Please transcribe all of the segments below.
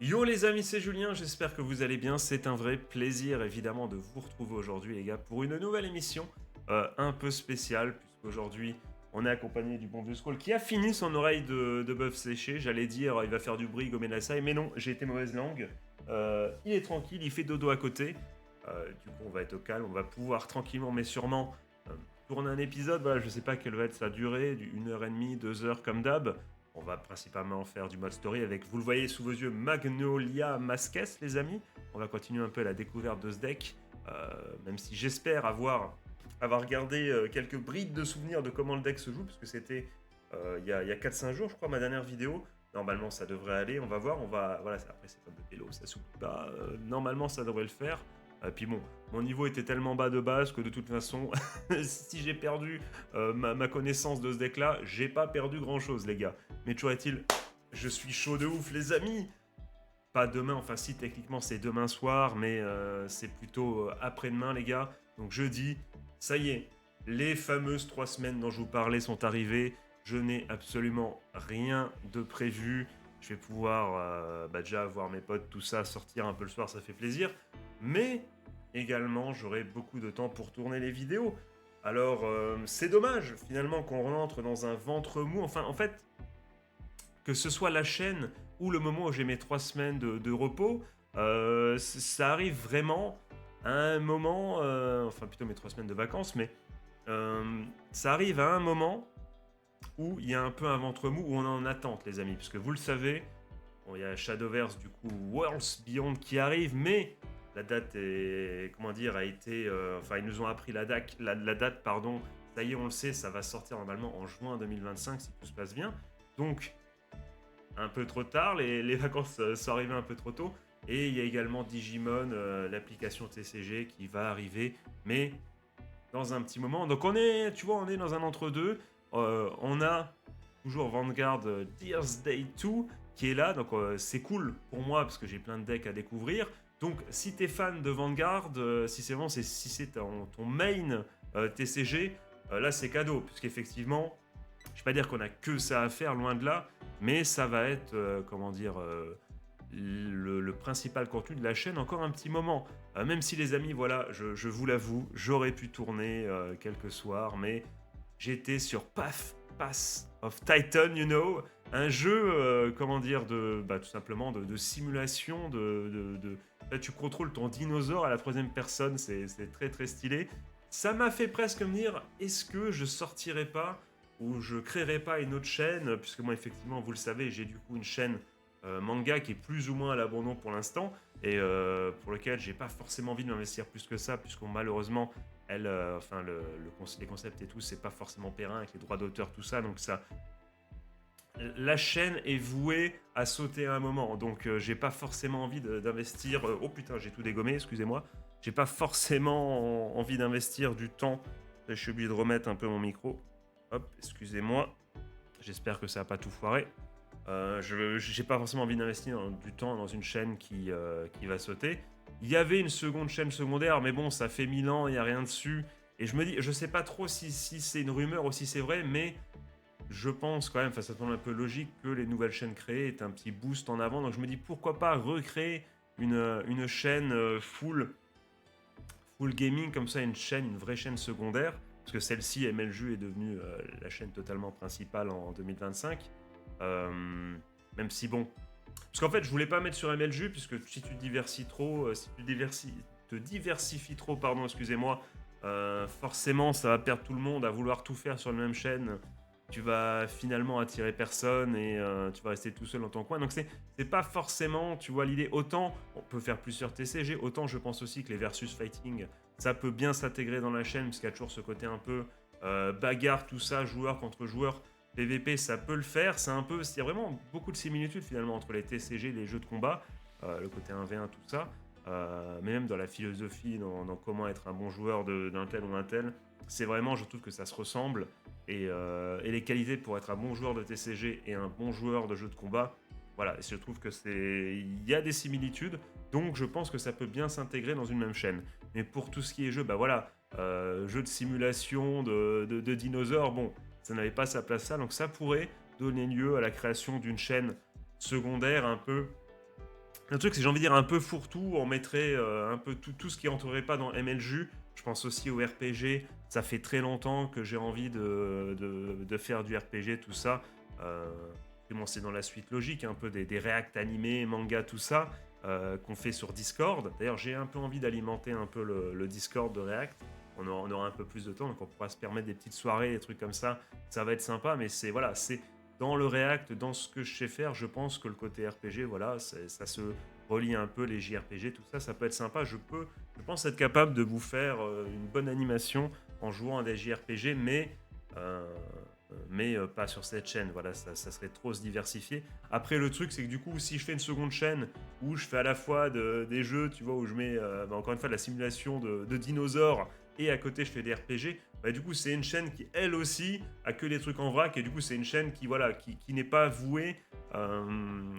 Yo les amis, c'est Julien, j'espère que vous allez bien. C'est un vrai plaisir évidemment de vous retrouver aujourd'hui les gars pour une nouvelle émission un peu spéciale puisqu'aujourd'hui on est accompagné du bon vieux Scroll qui a fini son oreille de bœuf séché. J'allais dire il va faire du bruit gommer la saille, mais non, j'ai été mauvaise langue. Il est tranquille, il fait dodo à côté. Du coup on va être au calme, on va pouvoir tranquillement mais sûrement tourner un épisode. Voilà, je sais pas quelle va être sa durée, du 1h30, 2 heures comme d'hab. On va principalement faire du mode story avec, vous le voyez sous vos yeux, Magnolia Masques, les amis. On va continuer un peu la découverte de ce deck, même si j'espère avoir gardé quelques brides de souvenirs de comment le deck se joue, parce que c'était il y a 4-5 jours, je crois, ma dernière vidéo. Normalement, ça devrait aller, on va voir. Voilà, après, c'est comme le vélo, ça s'oublie pas. Normalement, ça devrait le faire. Puis bon, mon niveau était tellement bas de base que de toute façon, si j'ai perdu ma connaissance de ce deck-là, j'ai pas perdu grand-chose, les gars. Mais toujours est-il, je suis chaud de ouf, les amis. Pas demain, enfin si, techniquement c'est demain soir, mais c'est plutôt après-demain, les gars. Donc jeudi, ça y est, les fameuses 3 semaines dont je vous parlais sont arrivées. Je n'ai absolument rien de prévu. Je vais pouvoir déjà voir mes potes, tout ça, sortir un peu le soir, ça fait plaisir. Mais également, j'aurai beaucoup de temps pour tourner les vidéos. Alors, c'est dommage, finalement, qu'on rentre dans un ventre mou. Enfin, en fait, que ce soit la chaîne ou le moment où j'ai mes 3 semaines de repos, ça arrive vraiment à un moment, enfin plutôt mes 3 semaines de vacances, mais ça arrive à un moment où il y a un peu un ventre mou, où on est en attente, les amis, parce que vous le savez, bon, il y a Shadowverse, du coup, Worlds Beyond qui arrive, mais la date est, comment dire, a été, enfin, ils nous ont appris la date, pardon, ça y est, on le sait, ça va sortir normalement en juin 2025, si tout se passe bien. Donc, un peu trop tard, les vacances sont arrivées un peu trop tôt. Et il y a également Digimon, l'application TCG qui va arriver, mais dans un petit moment. Donc on est, tu vois, on est dans un entre-deux. On a toujours Vanguard Dear's Day 2 qui est là, donc c'est cool pour moi parce que j'ai plein de decks à découvrir. Donc si t'es fan de Vanguard, si c'est bon, si c'est ton main TCG, là c'est cadeau, puisqu'effectivement, je vais pas dire qu'on a que ça à faire, loin de là, mais ça va être, comment dire, le principal contenu de la chaîne encore un petit moment. Même si les amis, voilà, je vous l'avoue, j'aurais pu tourner quelques soirs, mais j'étais sur Path of Titan, you know, un jeu, comment dire, tout simplement de simulation, là, tu contrôles ton dinosaure à la troisième personne, c'est très très stylé. Ça m'a fait presque me dire, est-ce que je sortirais pas ou je créerai pas une autre chaîne, puisque moi effectivement, vous le savez, j'ai du coup une chaîne manga qui est plus ou moins à l'abandon pour l'instant et pour lequel j'ai pas forcément envie de m'investir plus que ça, puisque malheureusement, les concepts et tout, c'est pas forcément périn avec les droits d'auteur, tout ça, donc ça, la chaîne est vouée à sauter à un moment, donc j'ai pas forcément envie d'investir. Oh putain, j'ai tout dégommé, excusez-moi. J'ai pas forcément envie d'investir du temps. Je suis obligé de remettre un peu mon micro. Hop, excusez-moi. J'espère que ça n'a pas tout foiré. Je n'ai pas forcément envie d'investir du temps dans une chaîne qui va sauter. Il y avait une seconde chaîne secondaire, mais bon, ça fait 1000 ans, il n'y a rien dessus. Et je me dis, je sais pas trop si c'est une rumeur ou si c'est vrai, mais je pense quand même, enfin ça semble un peu logique que les nouvelles chaînes créées aient un petit boost en avant. Donc je me dis, pourquoi pas recréer une chaîne full gaming, comme ça, une vraie chaîne secondaire. Parce que celle-ci, MLJU, est devenue la chaîne totalement principale en 2025. Même si bon. Parce qu'en fait, je voulais pas mettre sur MLJU, puisque si tu diversifies trop, si tu te diversifies trop, pardon, excusez-moi, forcément, ça va perdre tout le monde à vouloir tout faire sur la même chaîne. Tu vas finalement attirer personne et tu vas rester tout seul dans ton coin. Donc c'est pas forcément, tu vois, l'idée. Autant on peut faire plusieurs TCG, autant je pense aussi que les versus fighting, ça peut bien s'intégrer dans la chaîne, parce qu'il y a toujours ce côté un peu bagarre, tout ça, joueur contre joueur. PVP, ça peut le faire. C'est un peu, il y a vraiment beaucoup de similitudes finalement entre les TCG et les jeux de combat, le côté 1v1, tout ça. Mais même dans la philosophie, dans comment être un bon joueur d'un tel ou d'un tel, c'est vraiment, je trouve que ça se ressemble. Et les qualités pour être un bon joueur de TCG et un bon joueur de jeu de combat, voilà, je trouve que il y a des similitudes, donc je pense que ça peut bien s'intégrer dans une même chaîne. Mais pour tout ce qui est jeu, bah voilà, jeu de simulation de dinosaures, bon, ça n'avait pas sa place ça, donc ça pourrait donner lieu à la création d'une chaîne secondaire un peu Le truc, c'est j'ai envie de dire un peu fourre-tout. On mettrait un peu tout ce qui rentrerait pas dans MLJU. Je pense aussi au RPG. Ça fait très longtemps que j'ai envie de faire du RPG, tout ça. Euh, bon, c'est dans la suite logique, un peu des React animés, manga, tout ça, qu'on fait sur Discord. D'ailleurs, j'ai un peu envie d'alimenter un peu le Discord de React. On aura un peu plus de temps, donc on pourra se permettre des petites soirées, des trucs comme ça. Ça va être sympa, mais c'est voilà, c'est dans le React, dans ce que je sais faire, je pense que le côté RPG, voilà, ça se relie un peu les JRPG, tout ça, ça peut être sympa. Je pense être capable de vous faire une bonne animation en jouant à des JRPG, mais pas sur cette chaîne. Voilà, ça serait trop se diversifier. Après, le truc, c'est que du coup, si je fais une seconde chaîne où je fais à la fois des jeux, tu vois, où je mets encore une fois de la simulation de dinosaures et à côté je fais des RPG, bah, du coup, c'est une chaîne qui, elle aussi, a que des trucs en vrac et du coup, c'est une chaîne qui, voilà, qui n'est pas vouée.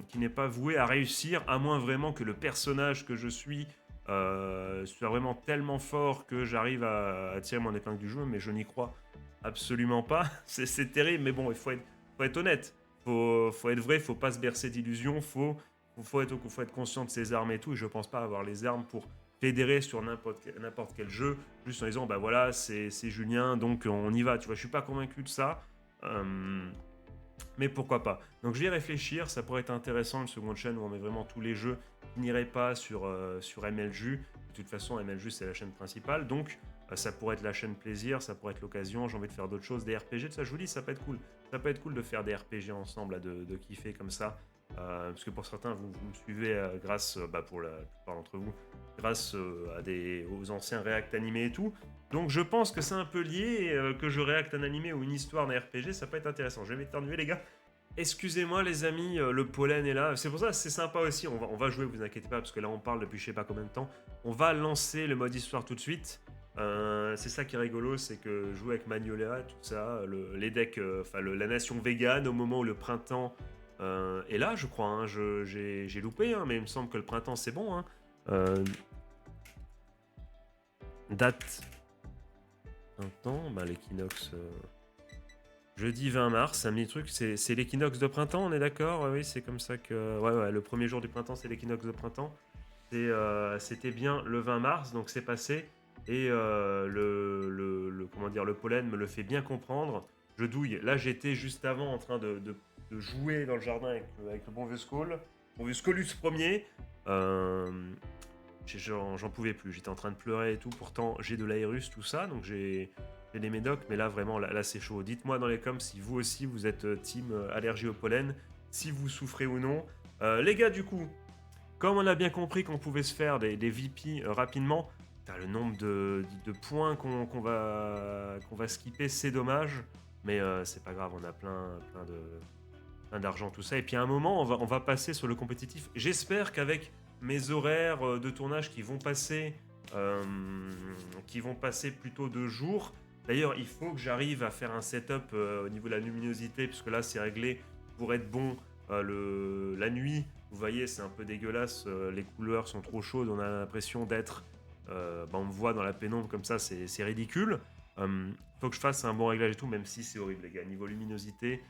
Qui n'est pas vouée à réussir, à moins vraiment que le personnage que je suis soit vraiment tellement fort que j'arrive à tirer mon épingle du jeu, mais je n'y crois absolument pas. C'est terrible, mais bon, faut être honnête. Faut être vrai, faut pas se bercer d'illusions, faut être conscient de ses armes et tout. Et je pense pas avoir les armes pour fédérer sur n'importe quel jeu, juste en disant, bah voilà, c'est Julien, donc on y va. Tu vois, je suis pas convaincu de ça. Mais pourquoi pas. Donc je vais y réfléchir, ça pourrait être intéressant une seconde chaîne où on met vraiment tous les jeux qui n'iraient pas sur MLJU. De toute façon, MLJU c'est la chaîne principale, donc ça pourrait être la chaîne plaisir, ça pourrait être l'occasion, j'ai envie de faire d'autres choses, des RPG, tout ça, je vous dis, ça peut être cool. Ça peut être cool de faire des RPG ensemble, là, de kiffer comme ça. Parce que pour certains, vous me suivez grâce, pour la plupart d'entre vous, grâce aux anciens React animés et tout. Donc je pense que c'est un peu lié, que je réacte un animé ou une histoire d'un RPG, ça peut être intéressant. Je vais m'éternuer les gars. Excusez-moi les amis, le pollen est là. C'est pour ça que c'est sympa aussi, on va jouer, vous inquiétez pas, parce que là on parle depuis je sais pas combien de temps. On va lancer le mode histoire tout de suite. C'est ça qui est rigolo, c'est que jouer avec Magnolia, tout ça, les decks, la nation végane au moment où le printemps est là, je crois. Hein, j'ai loupé, hein, mais il me semble que le printemps c'est bon. Hein. Date printemps, l'équinoxe. Jeudi 20 mars, ça me dit truc, c'est l'équinoxe de printemps, on est d'accord? Oui, c'est comme ça que. Ouais, le premier jour du printemps, c'est l'équinoxe de printemps. C'était bien le 20 mars, donc c'est passé. Et comment dire, le pollen me le fait bien comprendre. Je douille. Là, j'étais juste avant en train de jouer dans le jardin avec le bon vieux Skull. Bon vieux Scolus premier. Euh, J'en pouvais plus. J'étais en train de pleurer et tout. Pourtant, j'ai de l'aérus, tout ça. Donc, j'ai des médocs. Mais là, vraiment, là c'est chaud. Dites-moi dans les coms si vous aussi, vous êtes team allergie au pollen. Si vous souffrez ou non. Les gars, du coup, comme on a bien compris qu'on pouvait se faire des VP rapidement, le nombre de points qu'on va skipper, c'est dommage. Mais c'est pas grave, on a plein d'argent, tout ça. Et puis à un moment, on va passer sur le compétitif. J'espère qu'avec mes horaires de tournage qui vont passer plutôt 2 jours. D'ailleurs, il faut que j'arrive à faire un setup au niveau de la luminosité, puisque là, c'est réglé pour être bon la nuit. Vous voyez, c'est un peu dégueulasse. Les couleurs sont trop chaudes. On a l'impression d'être. On me voit dans la pénombre comme ça, c'est ridicule. Faut que je fasse un bon réglage et tout, même si c'est horrible, les gars. Niveau luminosité,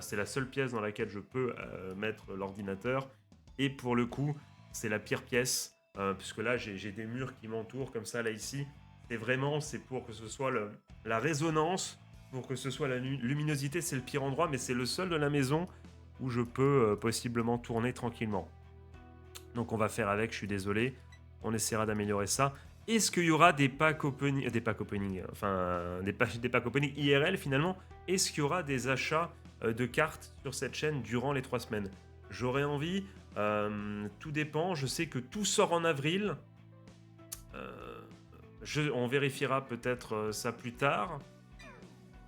c'est la seule pièce dans laquelle je peux mettre l'ordinateur. Et pour le coup, c'est la pire pièce, puisque là, j'ai des murs qui m'entourent comme ça, là, ici. C'est pour que ce soit la résonance, pour que ce soit la luminosité, c'est le pire endroit, mais c'est le seul de la maison où je peux possiblement tourner tranquillement. Donc on va faire avec, je suis désolé. On essaiera d'améliorer ça. Est-ce qu'il y aura des packs opening, des packs opening IRL finalement? Est-ce qu'il y aura des achats de cartes sur cette chaîne durant les 3 semaines? J'aurais envie, tout dépend. Je sais que tout sort en avril. On vérifiera peut-être ça plus tard.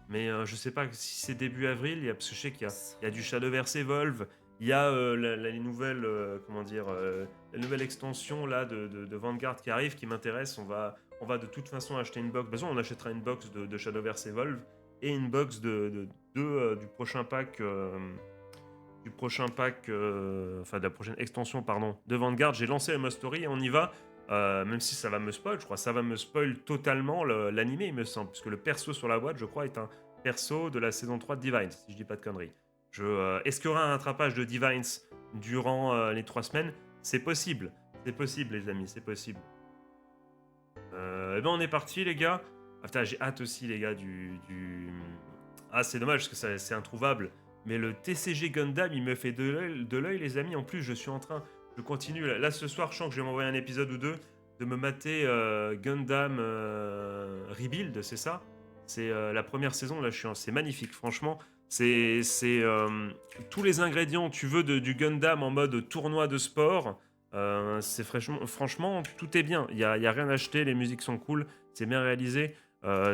Mais je sais pas si c'est début avril, parce que je sais qu'il y a du Shadowverse Evolve, il y a les nouvelles, la nouvelle extension là, de Vanguard qui arrive, qui m'intéresse. On va de toute façon acheter une box. De toute façon, on achètera une box de Shadowverse Evolve et une box du prochain pack. De la prochaine extension, pardon, de Vanguard. J'ai lancé la Mostory et on y va. Même si ça va me spoil, je crois, ça va me spoil totalement l'animé, il me semble, puisque le perso sur la boîte, je crois, est un perso de la saison 3 de Divines, si je dis pas de conneries. Est-ce qu'il y aura un rattrapage de Divines durant les 3 semaines? C'est possible. C'est possible, les amis, c'est possible. Eh ben, on est parti, les gars. Ah, putain, j'ai hâte aussi, les gars, Ah, c'est dommage, parce que c'est introuvable. Mais le TCG Gundam, il me fait de l'œil, les amis. En plus, je suis en train... Je continue. Là, ce soir, je sens que je vais m'envoyer un épisode ou deux de me mater Gundam Rebuild, c'est ça? C'est la première saison, là, c'est magnifique, franchement. C'est tous les ingrédients, tu veux, du Gundam en mode tournoi de sport. C'est franchement, tout est bien. Il y a rien à acheter, les musiques sont cool, c'est bien réalisé.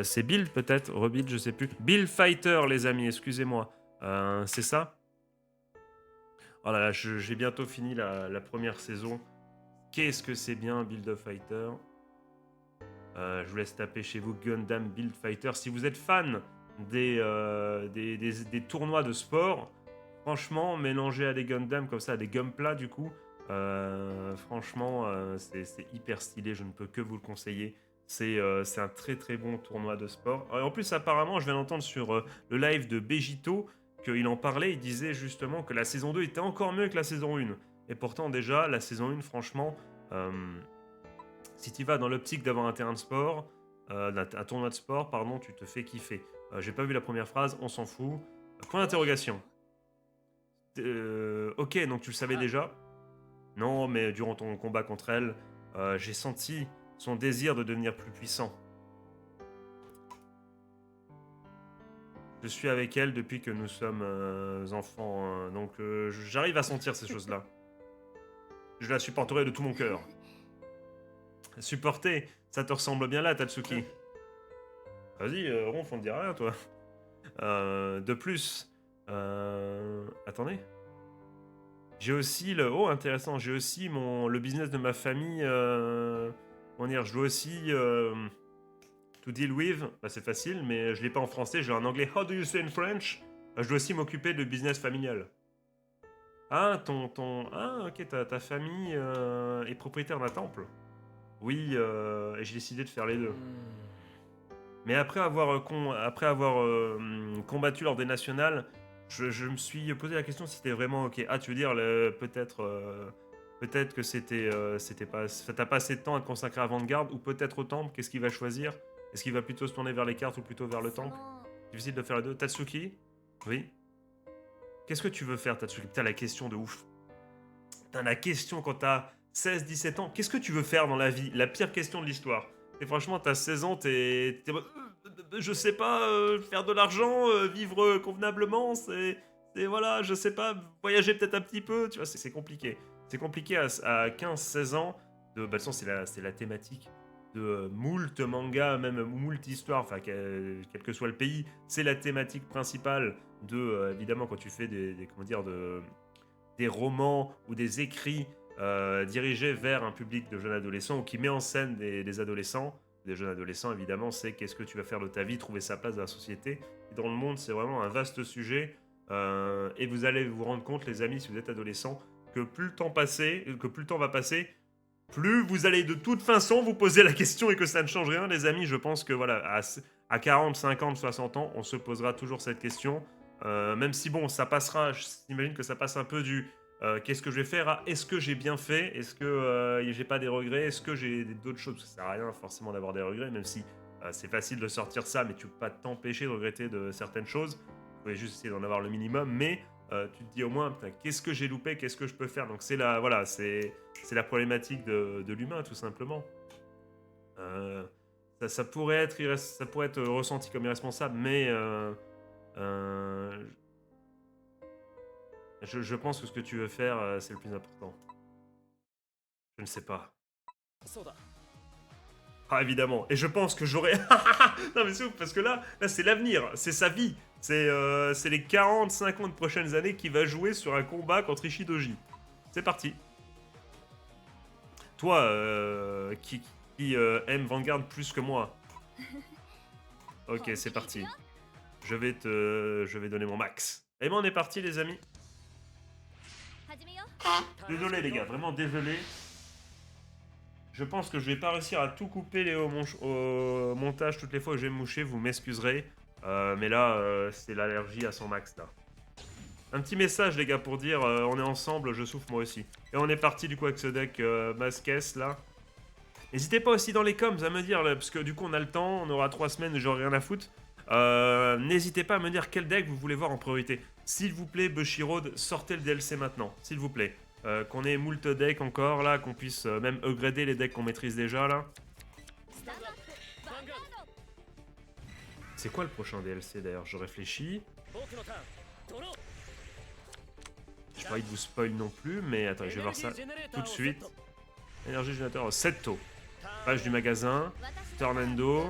C'est Build peut-être, Rebuild, je sais plus. Build Fighter, les amis, excusez-moi. C'est ça? Oh là là, j'ai bientôt fini la première saison. Qu'est-ce que c'est bien, Build Fighter. Je vous laisse taper chez vous Gundam Build Fighter. Si vous êtes fan des tournois de sport, franchement, mélanger à des Gundam comme ça, à des Gunpla du coup, franchement, c'est hyper stylé. Je ne peux que vous le conseiller. C'est un très très bon tournoi de sport. En plus, apparemment, je viens d'entendre sur le live de Begito qu'il en parlait. Il disait justement que la saison 2 était encore mieux que la saison 1. Et pourtant, déjà, la saison 1, franchement, si tu vas dans l'optique d'avoir un terrain de sport, un tournoi de sport, pardon, tu te fais kiffer. J'ai pas vu la première phrase, on s'en fout. Point d'interrogation. Ok, donc tu le savais déjà. Non, mais durant ton combat contre elle, j'ai senti son désir de devenir plus puissant. Je suis avec elle depuis que nous sommes enfants, donc j'arrive à sentir ces choses-là. Je la supporterai de tout mon cœur. Supporter, ça te ressemble bien là, Tatsuki. Vas-y, Ronf, on ne dit rien, toi. De plus, attendez. J'ai aussi le... Oh, intéressant, j'ai aussi le business de ma famille. Comment dire, je dois aussi... to deal with, bah, c'est facile, mais je l'ai pas en français, j'ai en anglais. How do you say in French? Je dois aussi m'occuper de business familial. Ah, Ah, ok, ta famille est propriétaire d'un temple. Oui, et j'ai décidé de faire les deux. Mais après avoir, combattu lors des nationales, je me suis posé la question si c'était vraiment ok. Ah, tu veux dire, peut-être que c'était pas... T'as pas assez de temps à te consacrer à Vanguard, ou peut-être au temple, qu'est-ce qu'il va choisir? Est-ce qu'il va plutôt se tourner vers les cartes ou plutôt vers le temple? Difficile de faire les deux. Tatsuki? Oui? Qu'est-ce que tu veux faire, Tatsuki? Putain, la question de ouf. Putain, la question quand t'as 16-17 ans. Qu'est-ce que tu veux faire dans la vie? La pire question de l'histoire. Et franchement, t'as 16 ans, je sais pas, faire de l'argent, vivre convenablement, voilà, je sais pas, voyager peut-être un petit peu, tu vois, c'est compliqué. C'est compliqué à 15-16 ans. Bah, de toute façon, c'est la thématique de moult manga, même moult histoire, enfin, quel que soit le pays. C'est la thématique principale de, évidemment, quand tu fais des romans ou des écrits dirigés vers un public de jeunes adolescents ou qui met en scène des adolescents, des jeunes adolescents évidemment, c'est qu'est-ce que tu vas faire de ta vie, trouver sa place dans la société. Et dans le monde, c'est vraiment un vaste sujet et vous allez vous rendre compte, les amis, si vous êtes adolescents, que plus le temps va passer, plus vous allez de toute façon vous poser la question et que ça ne change rien, les amis. Je pense que voilà, à 40, 50, 60 ans, on se posera toujours cette question. Même si bon, ça passera, j'imagine que ça passe un peu du qu'est-ce que je vais faire? Est-ce que j'ai bien fait? Est-ce que j'ai pas des regrets? Est-ce que j'ai d'autres choses? Ça sert à rien forcément d'avoir des regrets, même si c'est facile de sortir ça, mais tu peux pas t'empêcher de regretter de certaines choses. Tu pouvais juste essayer d'en avoir le minimum, mais tu te dis au moins, qu'est-ce que j'ai loupé? Qu'est-ce que je peux faire? Donc c'est la problématique de l'humain, tout simplement. Ça pourrait être ressenti comme irresponsable, mais je pense que ce que tu veux faire, c'est le plus important. Je ne sais pas. Ah, évidemment. Et je pense que j'aurais... non, mais c'est ouf, parce que là c'est l'avenir. C'est sa vie. C'est les 40-50 prochaines années qu'il va jouer sur un combat contre Ishidoji. C'est parti. Toi, qui aime Vanguard plus que moi. Ok, c'est parti. Je vais donner mon max. Et ben, on est parti, les amis. Désolé, les gars, vraiment désolé. Je pense que je vais pas réussir à tout couper au montage toutes les fois où je vais me moucher, vous m'excuserez. Mais là, c'est l'allergie à son max, là. Un petit message les gars pour dire on est ensemble, je souffre moi aussi. Et on est parti du coup avec ce deck Masquess là. N'hésitez pas aussi dans les coms à me dire, là, parce que du coup on a le temps, on aura 3 semaines, j'aurai rien à foutre. N'hésitez pas à me dire quel deck vous voulez voir en priorité. S'il vous plaît, Bushiroad, sortez le DLC maintenant, s'il vous plaît. Qu'on ait moult decks encore là, qu'on puisse même upgrader les decks qu'on maîtrise déjà là. C'est quoi le prochain DLC d'ailleurs? Je réfléchis. J'ai pas envie de vous spoil non plus, mais attends, je vais voir ça tout de suite. Énergie générateur, Setto. Page du magasin. Tornado.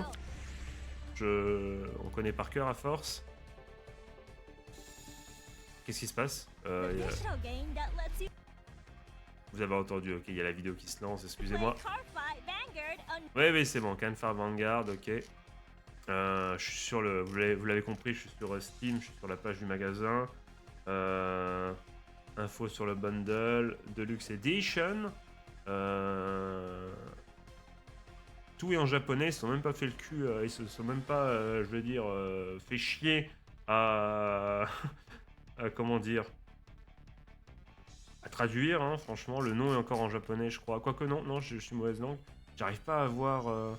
On connaît par cœur à force. Qu'est-ce qui se passe Vous avez entendu, ok, il y a la vidéo qui se lance, excusez-moi. Oui, c'est bon, Canfire Vanguard, ok. Je suis sur le... Vous l'avez compris, je suis sur Steam, je suis sur la page du magasin. Info sur le bundle, Deluxe Edition. Tout est en japonais, ils se sont même pas fait le cul, ils se sont même pas, je veux dire, fait chier à... comment dire, à traduire, hein, franchement, le nom est encore en japonais, je crois. Quoique non, je suis mauvaise langue. J'arrive pas à voir...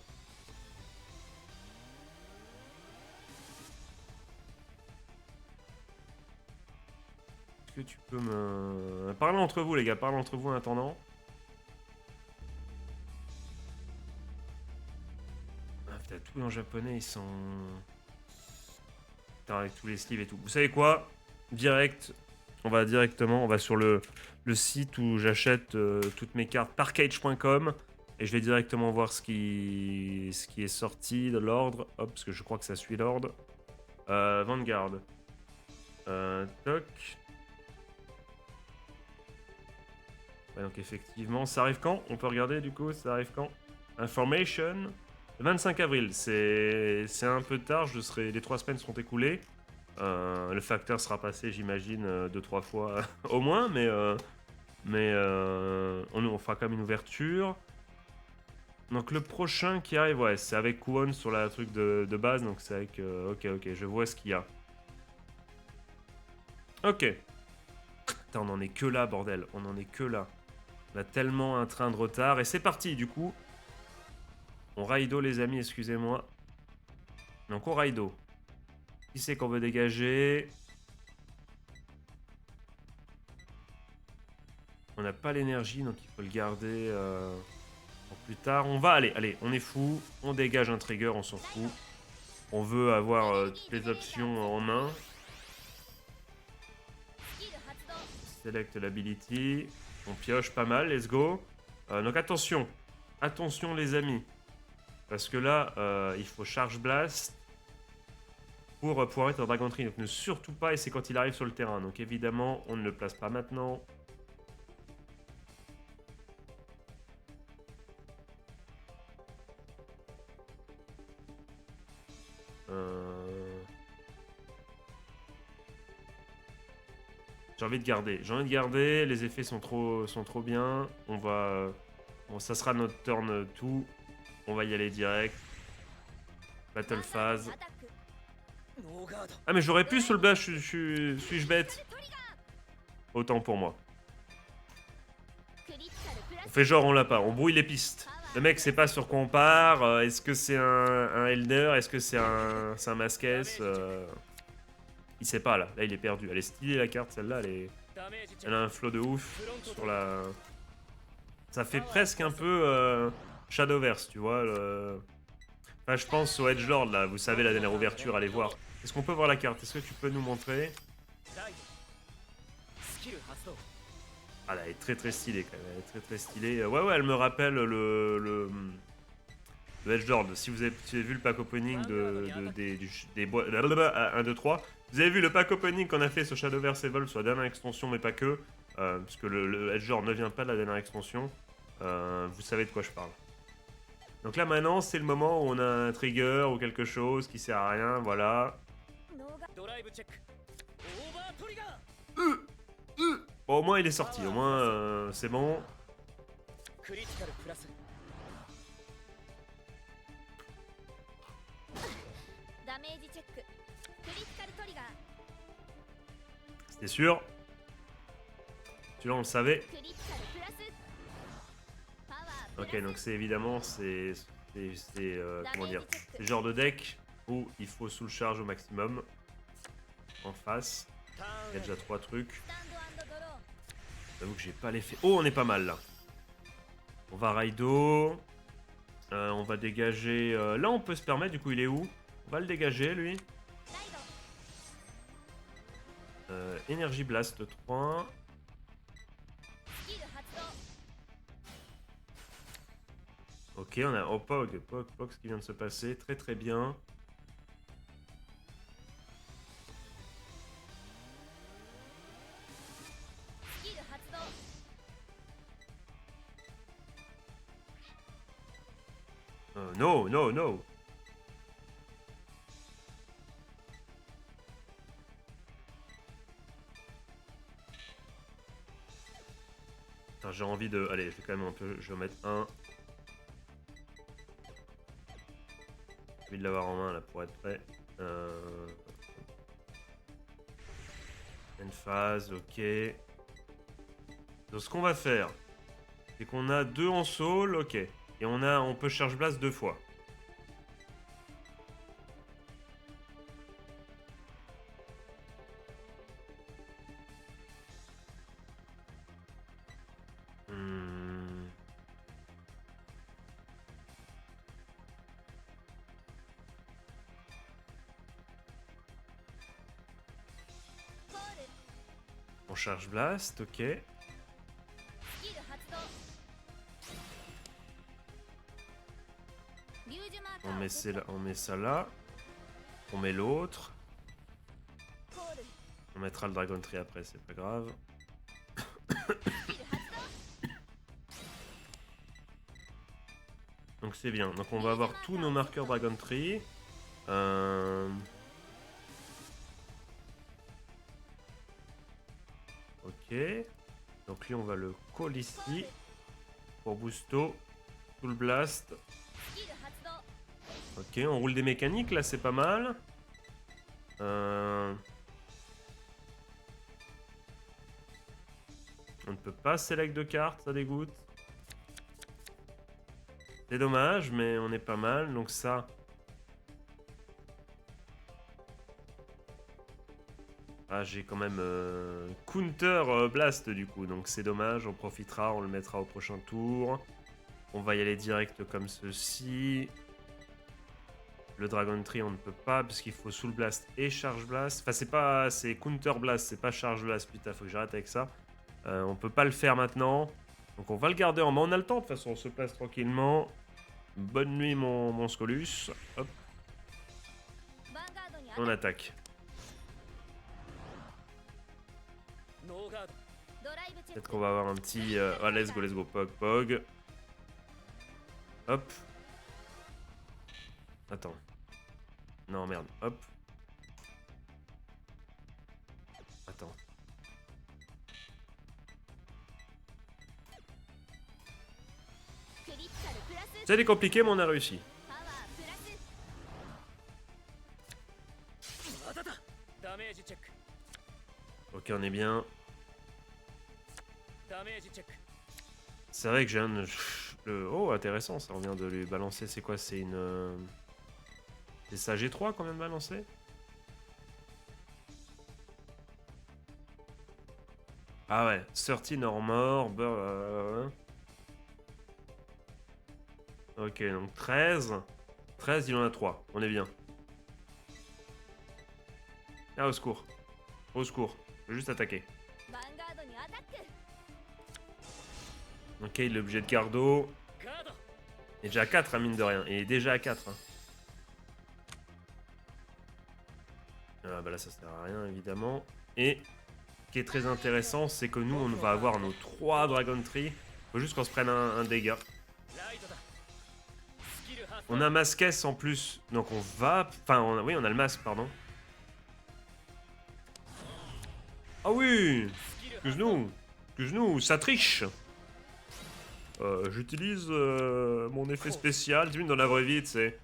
Est-ce que tu peux me... Parlez entre vous, les gars, parlez entre vous en attendant. Ah, putain, tout est en japonais, ils sont... Putain, avec tous les sleeves et tout. Vous savez quoi? Direct, on va sur le site où j'achète toutes mes cartes, parkage.com, et je vais directement voir ce qui est sorti de l'ordre. Hop, parce que je crois que ça suit l'ordre. Vanguard. Toc. Ouais, donc effectivement, ça arrive quand? On peut regarder du coup, ça arrive quand? Information. Le 25 avril, c'est un peu tard, les 3 semaines seront écoulées. Le facteur sera passé, j'imagine, 2-3 fois au moins, mais on fera quand même une ouverture. Donc le prochain qui arrive, ouais, c'est avec Kwon sur la truc de base, donc c'est avec... ok, je vois ce qu'il y a. Ok. Putain, on en est que là, bordel, on en est que là. On a tellement un train de retard, et c'est parti, du coup. On raido, les amis, excusez-moi. Donc on raido. Qui c'est qu'on veut dégager? On n'a pas l'énergie, donc il faut le garder pour plus tard. On va, allez, on est fou. On dégage un trigger, on s'en fout. On veut avoir toutes les options en main. Select l'ability. On pioche pas mal, let's go. Donc attention. Attention les amis. Parce que là, il faut Charge Blast pour pouvoir être en Dragon Tree. Donc ne surtout pas, et c'est quand il arrive sur le terrain. Donc évidemment, on ne le place pas maintenant. J'ai envie de garder. Les effets sont trop bien. On va... Bon, ça sera notre turn tout. On va y aller direct. Battle phase. Ah mais j'aurais pu sur le blast, suis-je bête? Autant pour moi. On fait genre on l'a pas, on brouille les pistes. Le mec sait pas sur quoi on part, est-ce que c'est un Elder, est-ce que c'est un Masquess il sait pas là, il est perdu. Elle est stylée la carte celle-là, elle a un flow de ouf sur la... Ça fait presque un peu Shadowverse, tu vois. Enfin, je pense au Edgelord là, vous savez la dernière ouverture, allez voir. Est-ce qu'on peut voir la carte? Est-ce que tu peux nous montrer? Ah là, elle est très stylée quand même, elle est très stylée. Ouais, elle me rappelle le Edgelord. Si vous avez vu le pack opening des bois... 1, 2, 3. Vous avez vu le pack opening qu'on a fait sur Shadowverse Evolve sur la dernière extension, mais pas que. Parce que le Edgelord ne vient pas de la dernière extension. Vous savez de quoi je parle. Donc là maintenant, c'est le moment où on a un trigger ou quelque chose qui sert à rien, voilà. Bon, au moins il est sorti, au moins c'est bon. C'est sûr. Celui-là, on le savait. Ok, donc c'est évidemment, comment dire, c'est le genre de deck où il faut sous le charge au maximum. En face. Il y a déjà 3 trucs. J'avoue que j'ai pas l'effet. Oh, on est pas mal là. On va Raido. On va dégager. Là, on peut se permettre, du coup, il est où? On va le dégager, lui. Energy Blast 3. Ok, on a Pog, ce qui vient de se passer. Très très bien. No, no, no. J'ai envie de... Allez, je vais quand même un peu... Je vais mettre un. J'ai envie de l'avoir en main là pour être prêt. Une phase, ok. Donc ce qu'on va faire, c'est qu'on a 2 en soul, ok. Et on peut charge blast 2 fois. On charge blast, ok. On met ça là. On met l'autre. On mettra le Dragon Tree après, c'est pas grave. Donc c'est bien. Donc on va avoir tous nos marqueurs Dragon Tree. Ok. Donc lui on va le call ici. Pour Boosto. Full Blast. Ok, on roule des mécaniques là, c'est pas mal. On ne peut pas select de cartes, ça dégoûte. C'est dommage, mais on est pas mal, donc ça... Ah, j'ai quand même Counter Blast du coup, donc c'est dommage, on profitera, on le mettra au prochain tour. On va y aller direct comme ceci. Le Dragon Tree, on ne peut pas, parce qu'il faut Soul Blast et Charge Blast. Enfin, c'est Counter Blast, c'est pas Charge Blast, putain, faut que j'arrête avec ça. On peut pas le faire maintenant. Donc on va le garder en main, on a le temps, de toute façon, on se place tranquillement. Bonne nuit, mon Scolus. Hop. On attaque. Peut-être qu'on va avoir un petit... Ah, let's go, Pog. Hop. Attends. Non, merde. Hop. Attends. C'est compliqué, mais on a réussi. Ok, on est bien. C'est vrai que j'ai un... Oh, intéressant, ça, on vient de lui balancer. C'est quoi? C'est une... C'est ça G3 qu'on vient de balancer? Ah ouais, 13 or more, Ok, donc 13. 13, il en a 3. On est bien. Ah, au secours. Au secours. Je vais juste attaquer. Ok, il est obligé de gardo. Il est déjà à 4, hein, mine de rien. Il est déjà à 4. Hein. Ah bah là, ça sert à rien, évidemment. Et ce qui est très intéressant, c'est que nous, on va avoir nos 3 Dragon Tree. Faut juste qu'on se prenne un dégât. On a Masquess en plus, donc on va... Enfin, oui, on a le masque, pardon. Ah oui! Excuse-nous, ça triche! J'utilise mon effet spécial, tu dans la vraie vie, tu sais.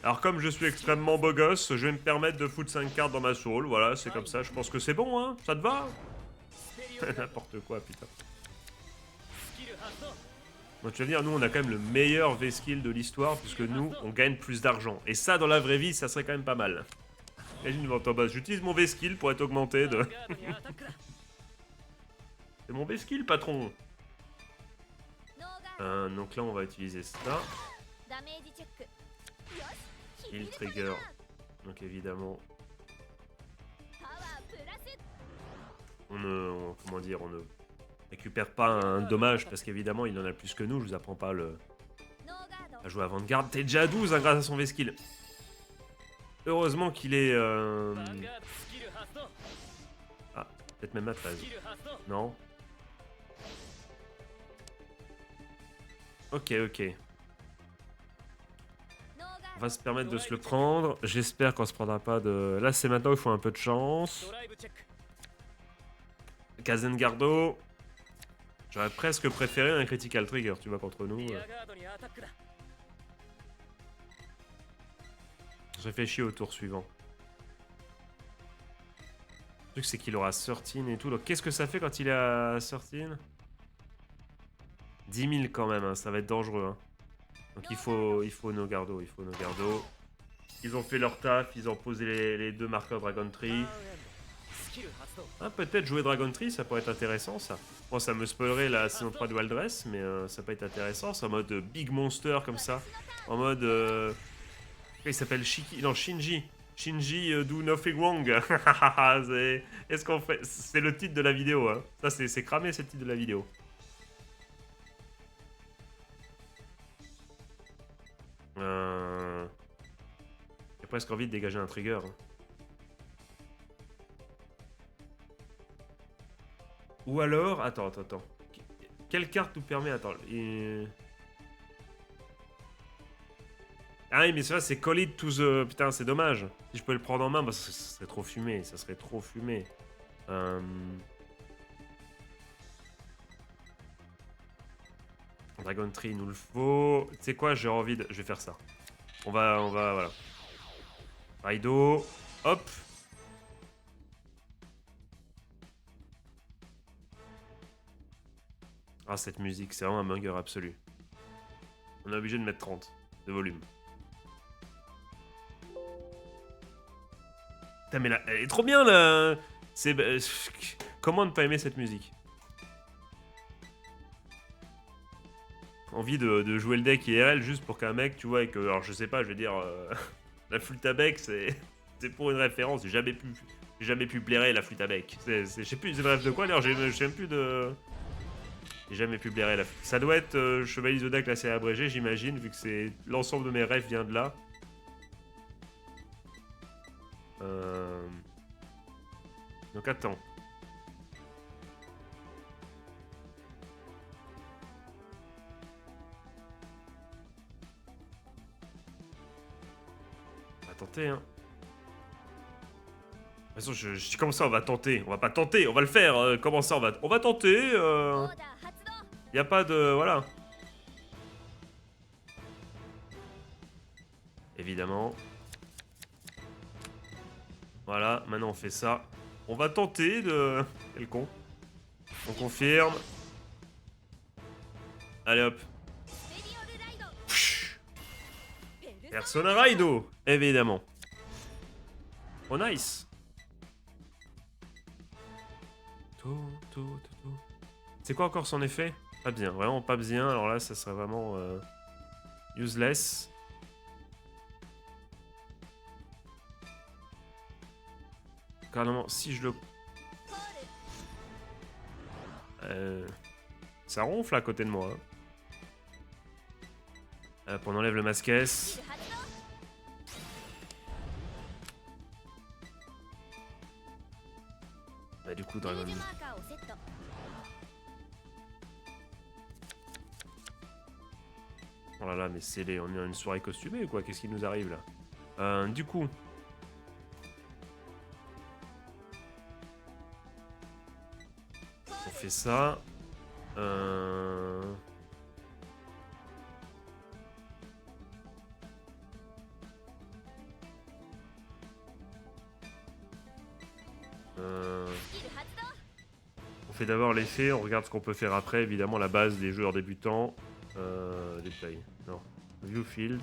Alors comme je suis extrêmement beau gosse, je vais me permettre de foutre 5 cartes dans ma soul. Voilà, c'est comme ça. Je pense que c'est bon, hein. Ça te va? N'importe quoi, putain. Bon, tu vas dire, nous, on a quand même le meilleur V-skill de l'histoire, puisque nous, on gagne plus d'argent. Et ça, dans la vraie vie, ça serait quand même pas mal. Imagine, vente en bas. J'utilise mon V-skill pour être augmenté de... C'est mon V-skill, patron. Donc là, on va utiliser ça. Heal trigger. Donc évidemment... comment dire, on ne récupère pas un dommage, parce qu'évidemment, il en a plus que nous. Je vous apprends pas à jouer avant de garde. T'es déjà à 12 hein, grâce à son V-skill. Heureusement qu'il est... Ah, peut-être même à 13. Non. Ok. On va se permettre de se le prendre. J'espère qu'on se prendra pas de... Là, c'est maintenant qu'il faut un peu de chance. Kazengardo. J'aurais presque préféré un critical trigger, tu vois, contre nous. Je réfléchis au tour suivant. Le truc, c'est qu'il aura 13 et tout. Donc, qu'est-ce que ça fait quand il est à 13 10 000 quand même, hein, ça va être dangereux. Hein. Donc, il faut nos gardos. Ils ont fait leur taf, ils ont posé les deux marqueurs Dragon Tree. Ah, peut-être jouer Dragon Tree, ça pourrait être intéressant, ça. Bon, ça me spoilerait la saison 3 de Wild Dress, mais ça peut être intéressant. C'est en mode Big Monster, comme ça. En mode... il s'appelle Shiki... Non, Shinji. Shinji do nothing wrong. Est-ce qu'on fait... C'est le titre de la vidéo, hein. Ça, c'est cramé, c'est le titre de la vidéo. J'ai presque envie de dégager un trigger. Hein. Ou alors... Attends. Quelle carte nous permet... Attends... Ah oui, mais ça, c'est call it to the... Putain, c'est dommage. Si je peux le prendre en main, bah, ça serait trop fumé. Ça serait trop fumé. Dragon Tree, il nous le faut. Tu sais quoi, j'ai envie de... Je vais faire ça. On va... Voilà. Raido. Hop. Ah, cette musique, c'est vraiment un banger absolu. On est obligé de mettre 30 de volume. Putain, mais là, elle est trop bien, là. C'est... Comment ne pas aimer cette musique? Envie de jouer le deck IRL juste pour qu'un mec, tu vois, et que... Alors, je sais pas, je veux dire... la flûte à bec, c'est pour une référence. J'ai jamais pu blairer la flûte à bec. Je sais plus, c'est bref de quoi, d'ailleurs, je sais même plus de... J'ai jamais pu blairer la flûte. Ça doit être Chevalier Zodiac, là, c'est abrégé, j'imagine, vu que c'est... L'ensemble de mes rêves vient de là. Donc, attends. On va tenter, hein. De toute façon, je dis comment ça, on va tenter? On va pas tenter, on va le faire. Comment ça, on va tenter. Y a pas de... Voilà. Évidemment. Voilà, maintenant on fait ça. On va tenter de... Quel con. On confirme. Allez hop. Persona Raido, évidemment. Oh nice. C'est quoi encore son effet? Pas bien, vraiment pas bien. Alors là, ça serait vraiment useless. Carrément, si je le... Ça ronfle à côté de moi. Hein. Hop, on enlève le masquesse. Bah du coup, Dragon... Oh là là, mais c'est les... On est dans une soirée costumée ou quoi? Qu'est-ce qui nous arrive là? Du coup... On fait ça. fait d'abord l'effet, on regarde ce qu'on peut faire après. Évidemment, la base des joueurs débutants. Détail. Non. Viewfield.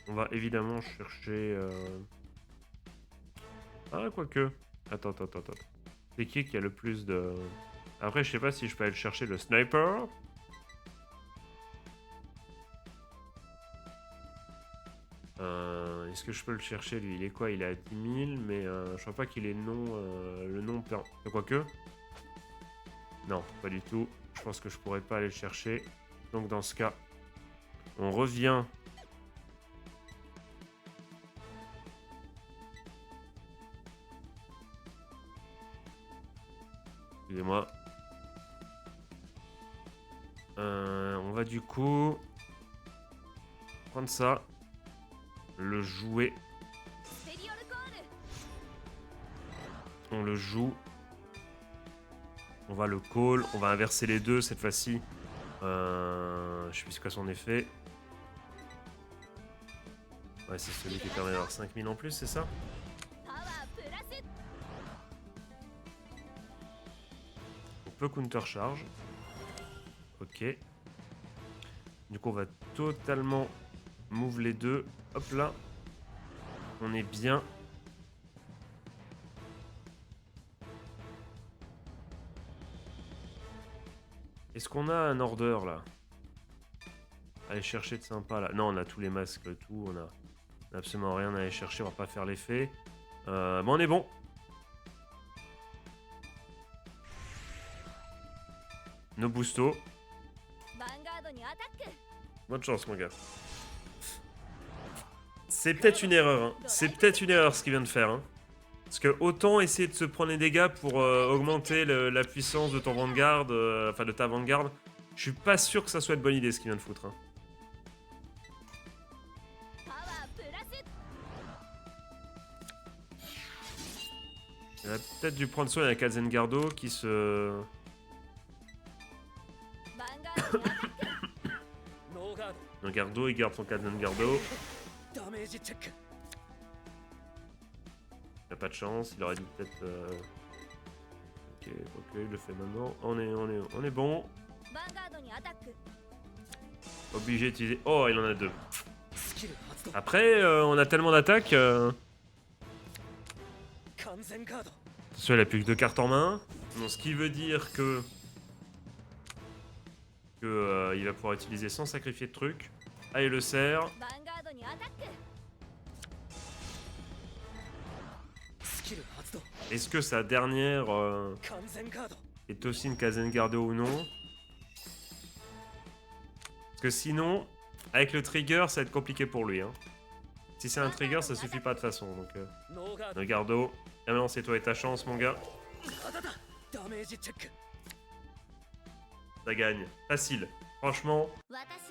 On va évidemment chercher... Ah, quoique. Attends. C'est qui a le plus de... Après, je sais pas si je peux aller chercher le sniper. Est-ce que je peux le chercher, lui? Il est quoi? Il est à 10 000, mais je crois pas qu'il ait le nom... Quoique. Non, pas du tout. Je pense que je pourrais pas aller le chercher. Donc dans ce cas, on revient... Excusez-moi. On va du coup... prendre ça. Le jouer. On le joue. On va le call. On va inverser les deux cette fois-ci. Je sais plus c'est quoi son effet. Ouais, c'est celui qui permet d'avoir 5000 en plus, c'est ça? On peut counter charge. Ok. Du coup, on va totalement move les deux. Hop là. On est bien. Est-ce qu'on a un order là? Aller chercher de sympa là. Non, on a tous les masques, tout. On a absolument rien à aller chercher. On va pas faire l'effet. Bon, on est bon. Nos boostos. Bonne chance, mon gars. C'est peut-être une erreur. Hein. C'est peut-être une erreur ce qu'il vient de faire. Hein. Parce que autant essayer de se prendre des dégâts pour augmenter la puissance de ton Vanguard, enfin de ta Vanguard, je suis pas sûr que ça soit une bonne idée ce qu'il vient de foutre. Hein. Il a peut-être dû prendre soin avec Kazengardo qui se... Le Gardo, il garde son Kazengardo. Il a pas de chance, il aurait dû peut-être... Ok, il le fait maintenant. On est bon. Obligé d'utiliser... Oh, il en a deux. Après, on a tellement d'attaques... Attention, il a plus que 2 cartes en main. Donc, ce qui veut dire que... il va pouvoir utiliser sans sacrifier de trucs. Ah, il le sert. Est-ce que sa dernière est aussi une Kazengardo ou non? Parce que sinon, avec le trigger, ça va être compliqué pour lui. Hein. Si c'est un trigger, ça suffit pas de toute façon. Donc, Gardo. Ah non, c'est toi et ta chance, mon gars. Ça gagne. Facile. Franchement,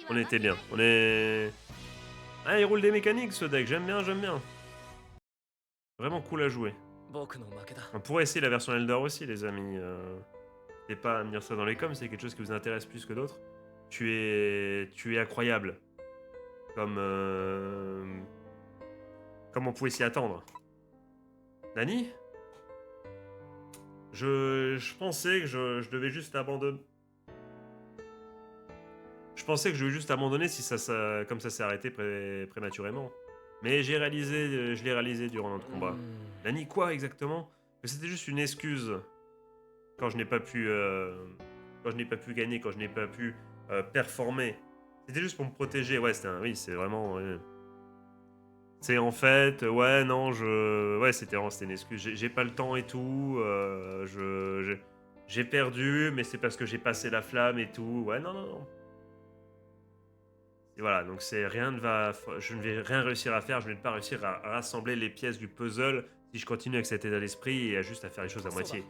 on était bien. On est... Ah, il roule des mécaniques, ce deck. J'aime bien. Vraiment cool à jouer. On pourrait essayer la version Elder aussi, les amis. N'hésitez pas à me dire ça dans les coms, c'est quelque chose qui vous intéresse plus que d'autres. Tu es incroyable. Comme on pouvait s'y attendre. Nani? Je pensais que je devais juste abandonner. Je pensais que je devais juste abandonner si comme ça s'est arrêté prématurément. Mais je l'ai réalisé durant notre combat. Nani quoi exactement? Que c'était juste une excuse quand je n'ai pas pu gagner, quand je n'ai pas pu performer. C'était juste pour me protéger. Ouais, oui, c'est vraiment. C'est en fait, ouais, non, ouais, c'était une excuse. J'ai pas le temps et tout. J'ai perdu, mais c'est parce que j'ai passé la flamme et tout. Ouais, non. Et voilà, donc je ne vais rien réussir à faire, je ne vais pas réussir à rassembler les pièces du puzzle si je continue avec cet état d'esprit et juste à faire les choses à moitié.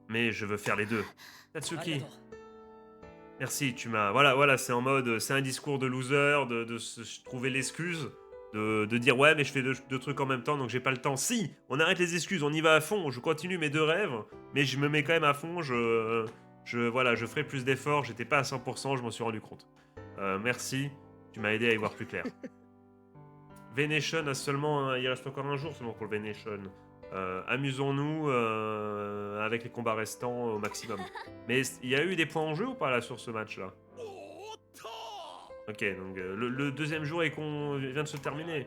Mais je veux faire les deux. Tatsuki, merci, tu m'as... Voilà, c'est en mode, c'est un discours de loser, de se trouver l'excuse, de dire ouais, mais je fais deux trucs en même temps, donc j'ai pas le temps. Si, on arrête les excuses, on y va à fond, je continue mes 2 rêves, mais je me mets quand même à fond, je ferai plus d'efforts, j'étais pas à 100%, je m'en suis rendu compte. Merci. Tu m'as aidé à y voir plus clair. Venation a seulement... il reste encore un jour seulement pour le Venation. Amusons-nous avec les combats restants au maximum. Mais il y a eu des points en jeu ou pas là sur ce match-là? Ok, donc le deuxième jour vient de se terminer.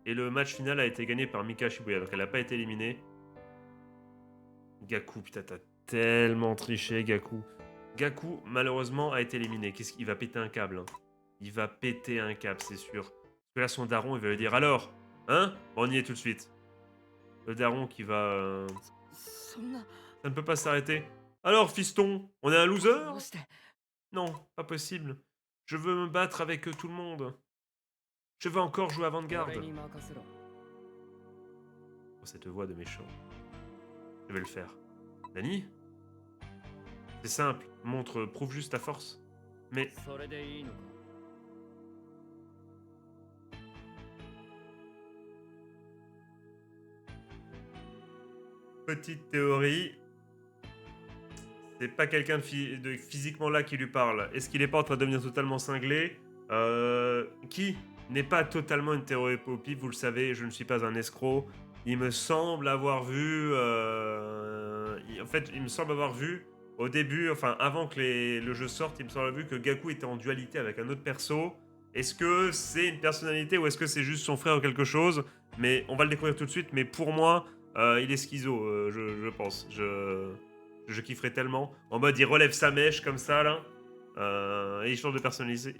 Et le match final a été gagné par Mika Shibuya, donc elle n'a pas été éliminée. Gaku, putain, t'as tellement triché, Gaku. Gaku, malheureusement, a été éliminé. Qu'est-ce qu'il va péter un câble, hein. Il va péter un câble, c'est sûr. Parce que là, son daron, il va lui dire, alors, hein? Bon, on y est tout de suite. Le daron qui va... Ça ne peut pas s'arrêter. Alors, fiston, on est un loser? Non, pas possible. Je veux me battre avec tout le monde. Je veux encore jouer à Vanguard. Oh, cette voix de méchant. Je vais le faire. Nani? C'est simple. Prouve juste ta force. Mais... Petite théorie. C'est pas quelqu'un de physiquement là qui lui parle. Est-ce qu'il est pas en train de devenir totalement cinglé? Qui n'est pas totalement une théorie au vous le savez, je ne suis pas un escroc. Il me semble avoir vu... En fait, il me semble avoir vu au début, enfin avant que le jeu sorte, il me semble avoir vu que Gaku était en dualité avec un autre perso. Est-ce que c'est une personnalité ou est-ce que c'est juste son frère ou quelque chose? Mais on va le découvrir tout de suite, mais pour moi, il est schizo, je pense. Je kifferais tellement. En mode, il relève sa mèche comme ça, là. Et il change de personnalité.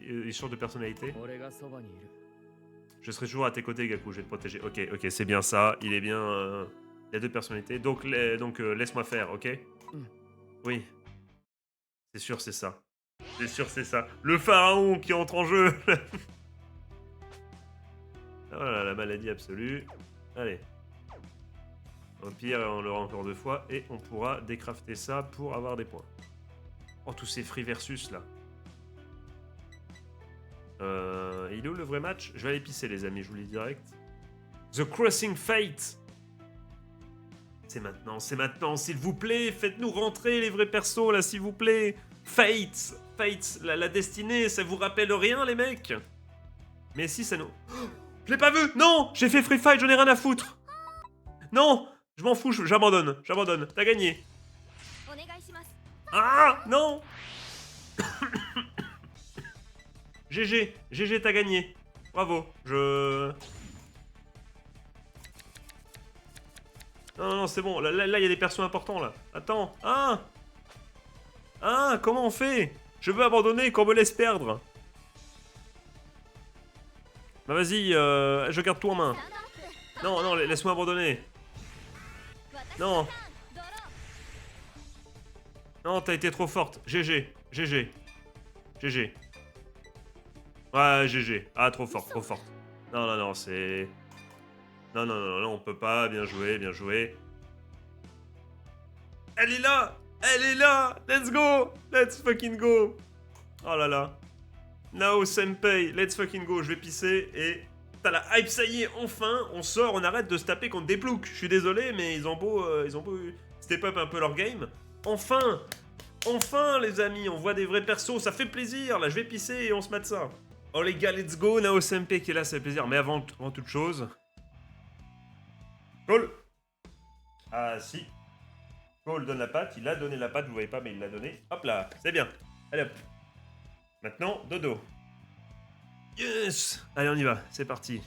Je serai toujours à tes côtés, Gaku, je vais te protéger. Ok, c'est bien ça. Il est bien... il a deux personnalités. Donc laisse-moi faire, ok? Oui. C'est sûr, c'est ça. C'est sûr, c'est ça. Le pharaon qui entre en jeu. Voilà, la maladie absolue. Allez. Au pire, on l'aura encore 2 fois et on pourra décrafter ça pour avoir des points. Oh, tous ces free versus là. Il est où le vrai match? Je vais aller pisser, les amis, je vous le dis direct. The Crossing Fate. C'est maintenant, s'il vous plaît. Faites-nous rentrer les vrais persos là, s'il vous plaît. Fate, la destinée, ça vous rappelle rien, les mecs? Mais si, ça nous... Oh, je l'ai pas vu. Non, j'ai fait Free Fight, j'en ai rien à foutre. Non, je m'en fous, j'abandonne. T'as gagné. Ah, non. GG, t'as gagné. Bravo, Non, c'est bon, là, il y a des persos importants, là. Attends, comment on fait? Je veux abandonner, qu'on me laisse perdre. Bah vas-y, je garde tout en main. Non, laisse-moi abandonner. Non, t'as été trop forte. GG. Ouais, GG. Ah, trop forte. Non, c'est... Non, on peut pas. Bien joué. Elle est là. Let's go. Let's fucking go. Oh là là. Nao Senpai, let's fucking go. Je vais pisser et... T'as la hype, ça y est, enfin, on sort, on arrête de se taper contre des ploucs. Je suis désolé, mais ils ont beau step up un peu leur game. Enfin, les amis, on voit des vrais persos, ça fait plaisir. Là, je vais pisser et on se mate ça. Oh les gars, let's go, Nao Senpai qui est là, ça fait plaisir. Mais avant toute chose... Cole. Ah si. Cole donne la patte, il a donné la patte, vous voyez pas, mais il l'a donné. Hop là, c'est bien. Allez hop. Maintenant, dodo. Yes. Allez, on y va, c'est parti.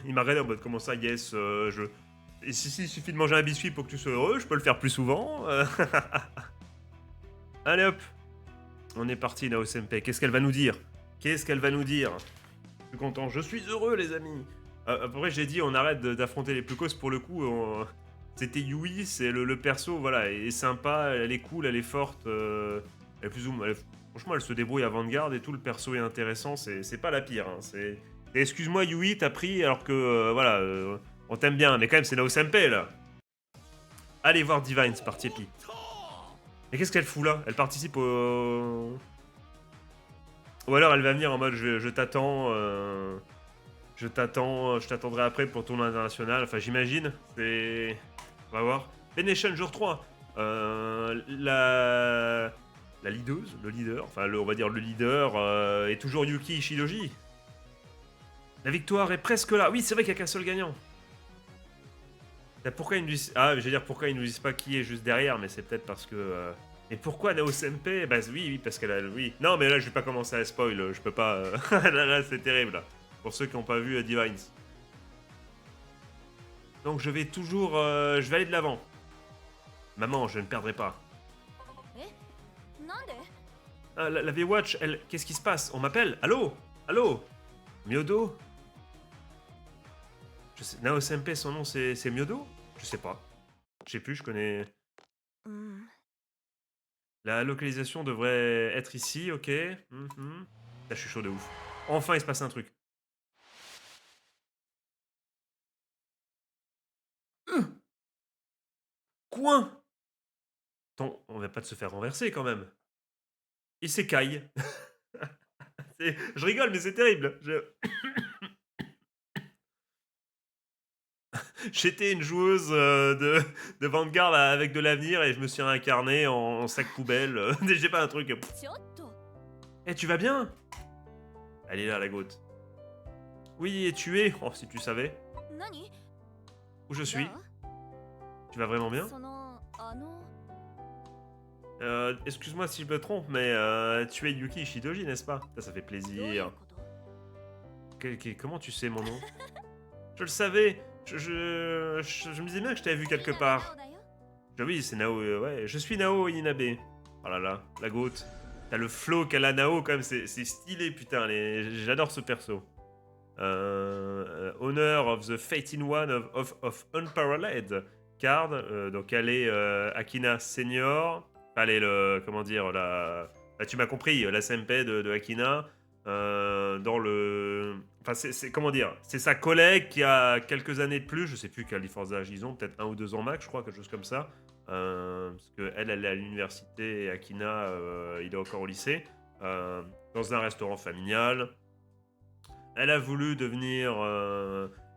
Il m'a regardé en mode, comment ça, yes, Et si, il suffit de manger un biscuit pour que tu sois heureux, je peux le faire plus souvent. Allez hop. On est parti, Nao Senpai. Qu'est-ce qu'elle va nous dire? Je suis content, je suis heureux, les amis. Après, j'ai dit, on arrête d'affronter les plus causes. Pour le coup, c'était Yui, c'est le perso, voilà, elle est sympa, elle est cool, elle est forte. Elle est plus ou moins... Franchement, elle se débrouille à Vanguard et tout, le perso est intéressant, c'est pas la pire. Hein. Excuse-moi, Yui, t'as pris alors que, voilà, on t'aime bien, mais quand même, c'est Nao Senpai, là. Allez voir Divine, c'est parti, Epi. Mais qu'est-ce qu'elle fout, là? Elle participe au... Ou alors, elle va venir en mode, je t'attends, je t'attendrai après pour tournoi international, enfin, j'imagine. On va voir. Venation, jour 3. La leaduse, le leader, enfin on va dire le leader est toujours Yuki Ishidoji. La victoire est presque là. Oui, c'est vrai qu'il n'y a qu'un seul gagnant. Là, pourquoi ils nous disent... Ah, je veux dire, pourquoi ils nous disent pas qui est juste derrière, mais c'est peut-être parce que... Et pourquoi Nao Senpai? Bah oui, parce qu'elle a... Oui. Non, mais là, je vais pas commencer à spoil, je peux pas... là, c'est terrible, là. Pour ceux qui n'ont pas vu Divines. Donc, je vais toujours... je vais aller de l'avant. Maman, je ne perdrai pas. Ah, la V-Watch, elle... Qu'est-ce qui se passe? On m'appelle? Allô? Allô? Myodo? Je sais... Nao Senpai, son nom, c'est Myodo? Je sais pas. Je sais plus, je connais... La localisation devrait être ici, ok. Là, je suis chaud de ouf. Enfin, il se passe un truc. Coin! Attends, on va pas de se faire renverser quand même. Il s'écaille. Je rigole, mais c'est terrible. J'étais une joueuse de Vanguard avec de l'avenir et je me suis réincarné en sac poubelle. J'ai pas un truc. Eh, tu vas bien? Elle est là, la goutte. Oui, et tu es. Oh, si tu savais. Où je suis? Tu vas vraiment bien? Excuse-moi si je me trompe, mais tu es Yuki Ishidoji, n'est-ce pas? Ça fait plaisir. Comment tu sais mon nom? Je le savais. Je me disais bien que je t'avais vu quelque part. Oui, c'est Nao, ouais. Je suis Nao Inabe. Oh là là, la goutte. T'as le flow qu'a la Nao, quand même, c'est stylé, putain. J'adore ce perso. Honor of the Fated One of Unparalleled card. Donc elle est Akina Senior. Elle est le... Comment dire, la... Bah, tu m'as compris, la Senpai de Akina. Dans le... Enfin, c'est comment dire, c'est sa collègue qui a quelques années de plus, je sais plus quel différence d'âge ils ont, peut-être 1 ou 2 ans max, je crois, quelque chose comme ça. Parce qu'elle, elle est à l'université et Akina, il est encore au lycée. Dans un restaurant familial. Elle a voulu devenir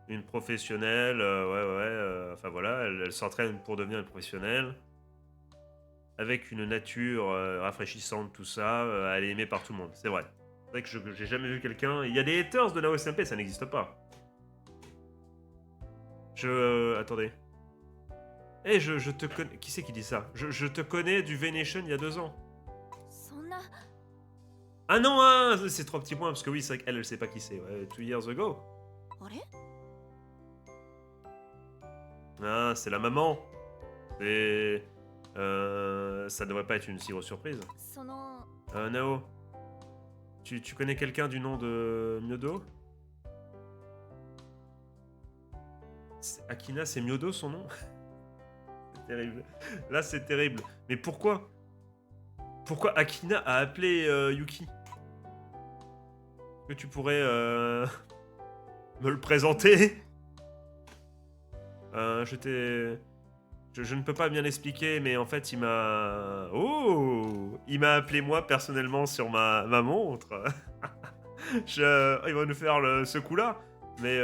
une professionnelle, enfin voilà, elle s'entraîne pour devenir une professionnelle. Avec une nature rafraîchissante, tout ça, elle est aimée par tout le monde, c'est vrai. C'est vrai que j'ai jamais vu quelqu'un... Il y a des haters de Nao Senpai, ça n'existe pas. Attendez. Eh, je te connais... Qui c'est qui dit ça? Je te connais du V-Nation il y a 2 ans. Ah non, hein, c'est 3 petits points, parce que oui, c'est vrai qu'elle, elle sait pas qui c'est. Ouais, 2 years ago. Ah, c'est la maman. C'est... ça devrait pas être une si grosse surprise. Nao, tu connais quelqu'un du nom de Myodo? Akina, c'est Myodo son nom? C'est terrible. Là, c'est terrible. Mais pourquoi? Pourquoi Akina a appelé Yuki? Est-ce que tu pourrais me le présenter? Je ne peux pas bien l'expliquer, mais en fait, il m'a... Oh! Il m'a appelé moi, personnellement, sur ma montre. Il va nous faire ce coup-là. Mais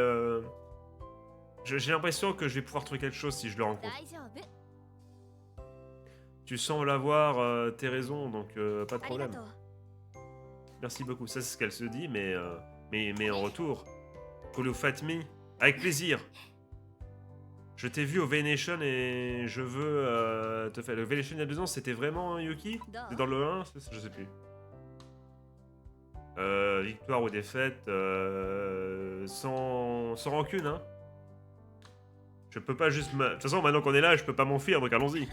j'ai l'impression que je vais pouvoir trouver quelque chose si je le rencontre. Tu sembles avoir tes raisons, donc pas de problème. Merci beaucoup. Ça, c'est ce qu'elle se dit, mais en retour. Kolo Fatmi, avec plaisir. Je t'ai vu au V-Nation et je veux te faire... Le V-Nation il y a 2 ans, c'était vraiment Yuki? C'est dans le 1? Je sais plus. Victoire ou défaite, sans rancune, hein. Je peux pas juste... De toute façon, maintenant qu'on est là, je peux pas m'enfuir, donc allons-y.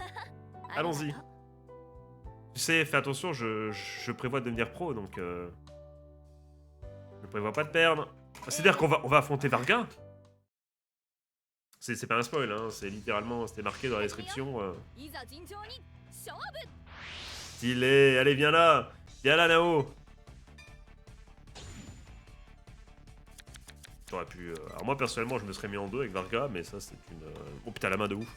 Allons-y. Tu sais, fais attention, je prévois de devenir pro, donc... je ne prévois pas de perdre. C'est-à-dire qu'on va affronter Varga? C'est pas un spoil, hein, c'est littéralement, c'était marqué dans la description. Stylé, allez, viens là. Viens là, Nao. J'aurais pu... Alors moi, personnellement, je me serais mis en 2 avec Varga, mais ça, c'est une... Oh putain, la main de ouf.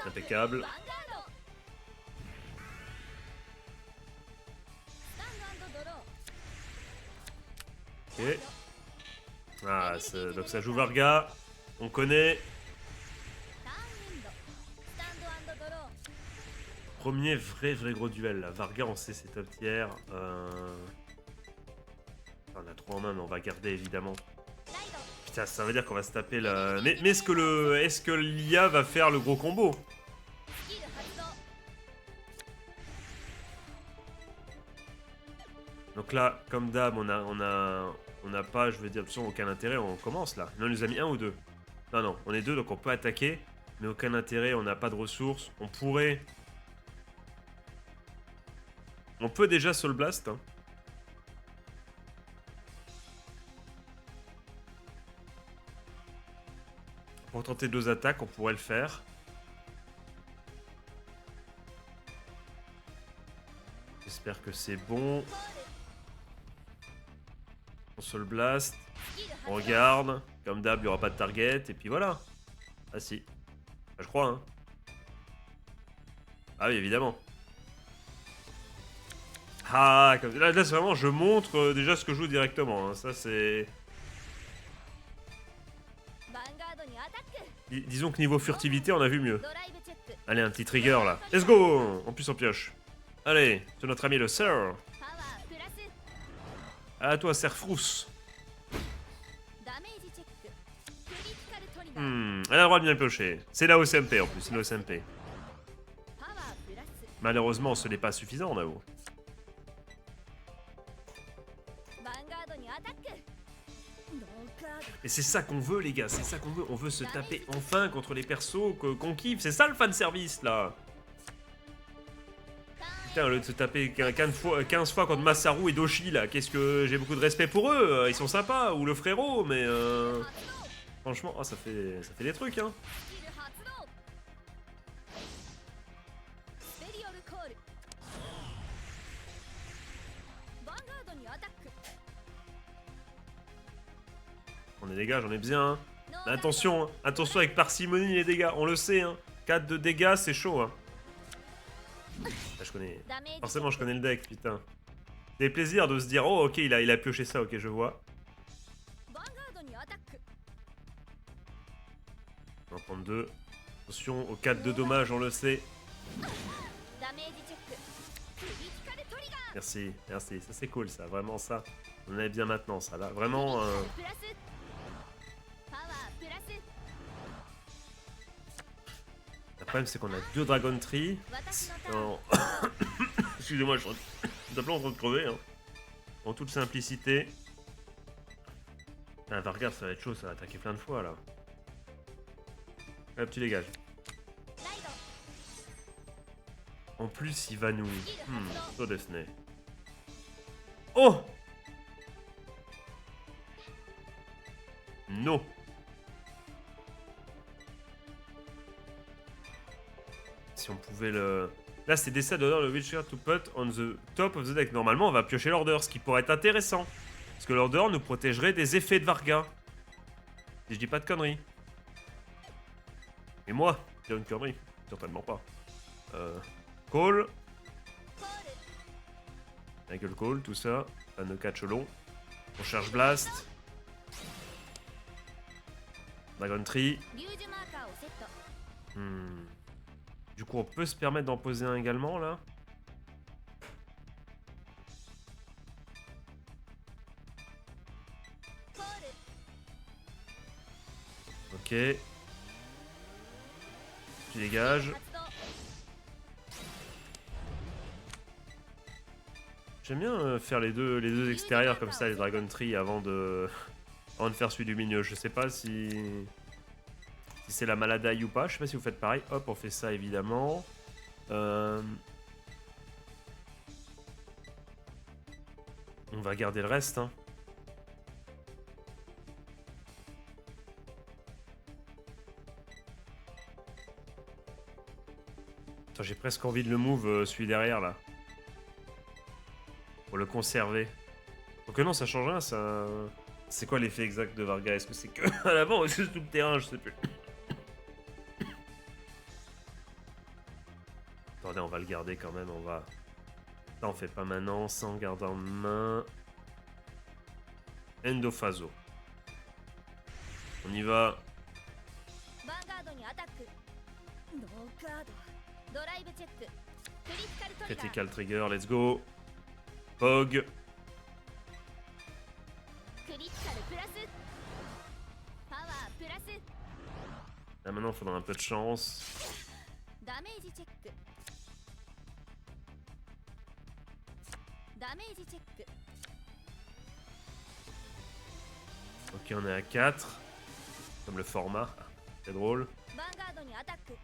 Impeccable. Ok. Ah, donc ça joue Varga. On connaît. premier vrai gros duel là. Varga on sait c'est top tier. On a 3 en main mais on va garder évidemment. Putain ça veut dire qu'on va se taper la... Mais est-ce que l'IA va faire le gros combo? Donc là, comme d'hab, on a pas, je veux dire, de toute façon, aucun intérêt, on commence là. Non, on nous a mis 1 ou 2. Non, on est 2, donc on peut attaquer, mais aucun intérêt, on n'a pas de ressources. On pourrait... On peut déjà Soul Blast, hein. Pour tenter 2 attaques, on pourrait le faire. J'espère que c'est bon. On Soul Blast. On regarde. Comme d'hab, il n'y aura pas de target. Et puis voilà. Ah si. Ah, je crois, hein. Ah oui, évidemment. Ah, comme... là c'est vraiment, je montre déjà ce que je joue directement. Hein. Ça, c'est... Disons que niveau furtivité, on a vu mieux. Allez, un petit trigger, là. Let's go. En plus, on pioche. Allez, c'est notre ami le Sir. À toi, Serfrousse. Elle a le droit de bien piocher. C'est la OCMP en plus, c'est l'OCMP. Malheureusement, ce n'est pas suffisant, on avoue. Et c'est ça qu'on veut, les gars, c'est ça qu'on veut. On veut se taper enfin contre les persos qu'on kiffe. C'est ça le fanservice, là. Putain, au lieu de se taper 15 fois contre Masaru et Doshi, là, qu'est-ce que j'ai beaucoup de respect pour eux. Ils sont sympas, ou le frérot, mais... Franchement, oh, ça fait des trucs, hein. On est dégâts, j'en ai bien. Hein. Mais attention, hein. Attention avec parcimonie les dégâts, on le sait. Hein. 4 de dégâts, c'est chaud. Hein. Ah, je connais. Forcément, je connais le deck, putain. C'est plaisir de se dire, oh ok, il a pioché ça, ok, je vois. On va prendre 2. Attention, aux 4 de dommages, on le sait. Merci, merci. Ça, c'est cool, ça. Vraiment, ça. On est bien maintenant, ça. Là, vraiment... Le problème, c'est qu'on a 2 Dragon Tree. Excusez-moi, je suis simplement en train de crever. Hein. En toute simplicité. Ah, Vargas, ça va être chaud, ça va attaquer plein de fois, là. Hop, tu dégages. En plus, il va nous... So Disney. Oh! Non! Si on pouvait le... Là, c'est Decide d'order le Witcher to put on the top of the deck. Normalement, on va piocher l'order, ce qui pourrait être intéressant. Parce que l'order nous protégerait des effets de Varga. Si je dis pas de conneries. Et moi, je dis une connerie. Certainement pas. Call. Michael Call, tout ça. Un catch long. On cherche Blast. Dragon Tree. Du coup, on peut se permettre d'en poser un également, là. Ok. Tu dégages. J'aime bien faire les deux extérieurs comme ça, les Dragon Tree, avant de faire celui du milieu. Je sais pas si c'est la maladaille ou pas. Je sais pas si vous faites pareil. Hop, on fait ça évidemment. On va garder le reste. Hein. J'ai presque envie de le move celui derrière là. Pour le conserver. Donc non, ça change rien, ça... C'est quoi l'effet exact de Varga? Est-ce que c'est que à l'avant ou est-ce que c'est tout le terrain? Je sais plus. Attendez, on va le garder quand même, on va... Ça on fait pas maintenant, ça on garde en main. Endophaso. On y va. ドライブチェック。クリティカルトリガー。 Critical trigger, let's go. Pog. クリティカルプラス。パワープラス。 Là maintenant, il faudra un peu de chance. ダメージチェック。ダメージチェック。 Ok, on est à 4. Comme le format. C'est drôle. ヴァンガードにアタック。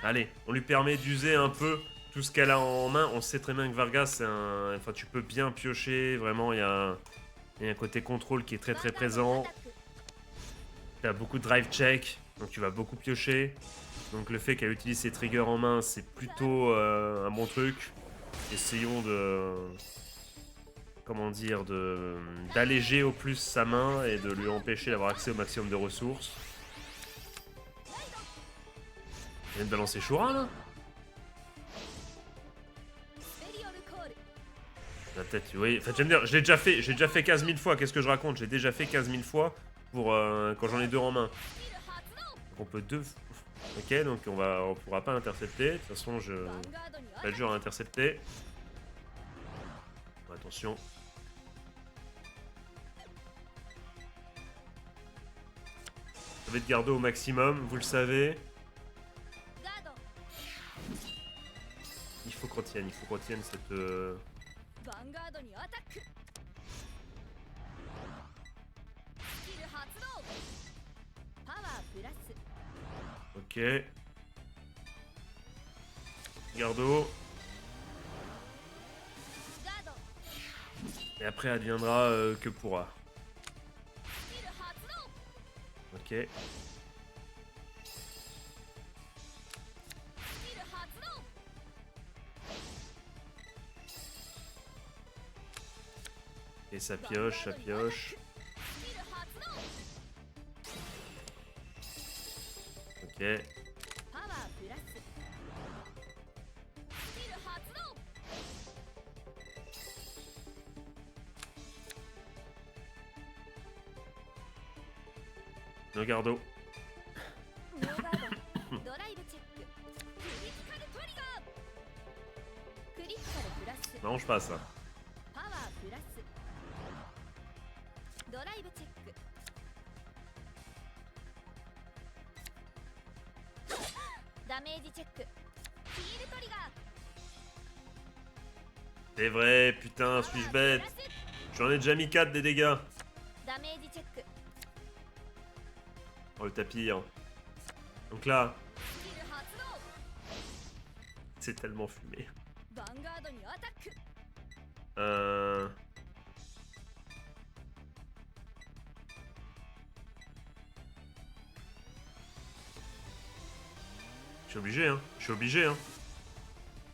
Allez, on lui permet d'user un peu tout ce qu'elle a en main. On sait très bien que Vargas, c'est un... Enfin, tu peux bien piocher. Vraiment, il y a un côté contrôle qui est très très présent. Tu as beaucoup de drive check. Donc tu vas beaucoup piocher. Donc le fait qu'elle utilise ses triggers en main, c'est plutôt un bon truc. Essayons de... Comment dire, d'alléger au plus sa main et de lui empêcher d'avoir accès au maximum de ressources. Il vient de balancer Shura là. La tête, oui. Enfin, j'aime dire, j'ai déjà fait 15 000 fois. Qu'est-ce que je raconte? J'ai déjà fait 15 000 fois pour quand j'en ai deux en main. Donc on peut deux. Ok, donc on pourra pas intercepter. De toute façon, pas de jeu à intercepter. Bon, attention. Je vais te garder au maximum, vous le savez. Il faut qu'on tienne cette... ヴァンガードにアタック。スキル発動。パワープラス。 Ok. Gardo. ガード。 Et après, adviendra que pourra. スキル発動。 Ok. スキル発動。 Et ça pioche, ça pioche. スキル発動。 Ok. パワープラス。スキル発動。 No Gardo. ノーガード。ドライブチェック。クリティカルトリガー。クリティカルプラス。 M'arrange pas ça. パワープラス。ドライブチェック。ダメージチェック。ヒールトリガー。 C'est vrai, putain, suis-je bête? J'en ai déjà mis 4 des dégâts. ダメージチェック。 Oh, le tapis. Hein. Donc là, スキル発動。 c'est tellement fumé. ヴァンガードにアタック。 Je suis obligé, hein. Je suis obligé, hein.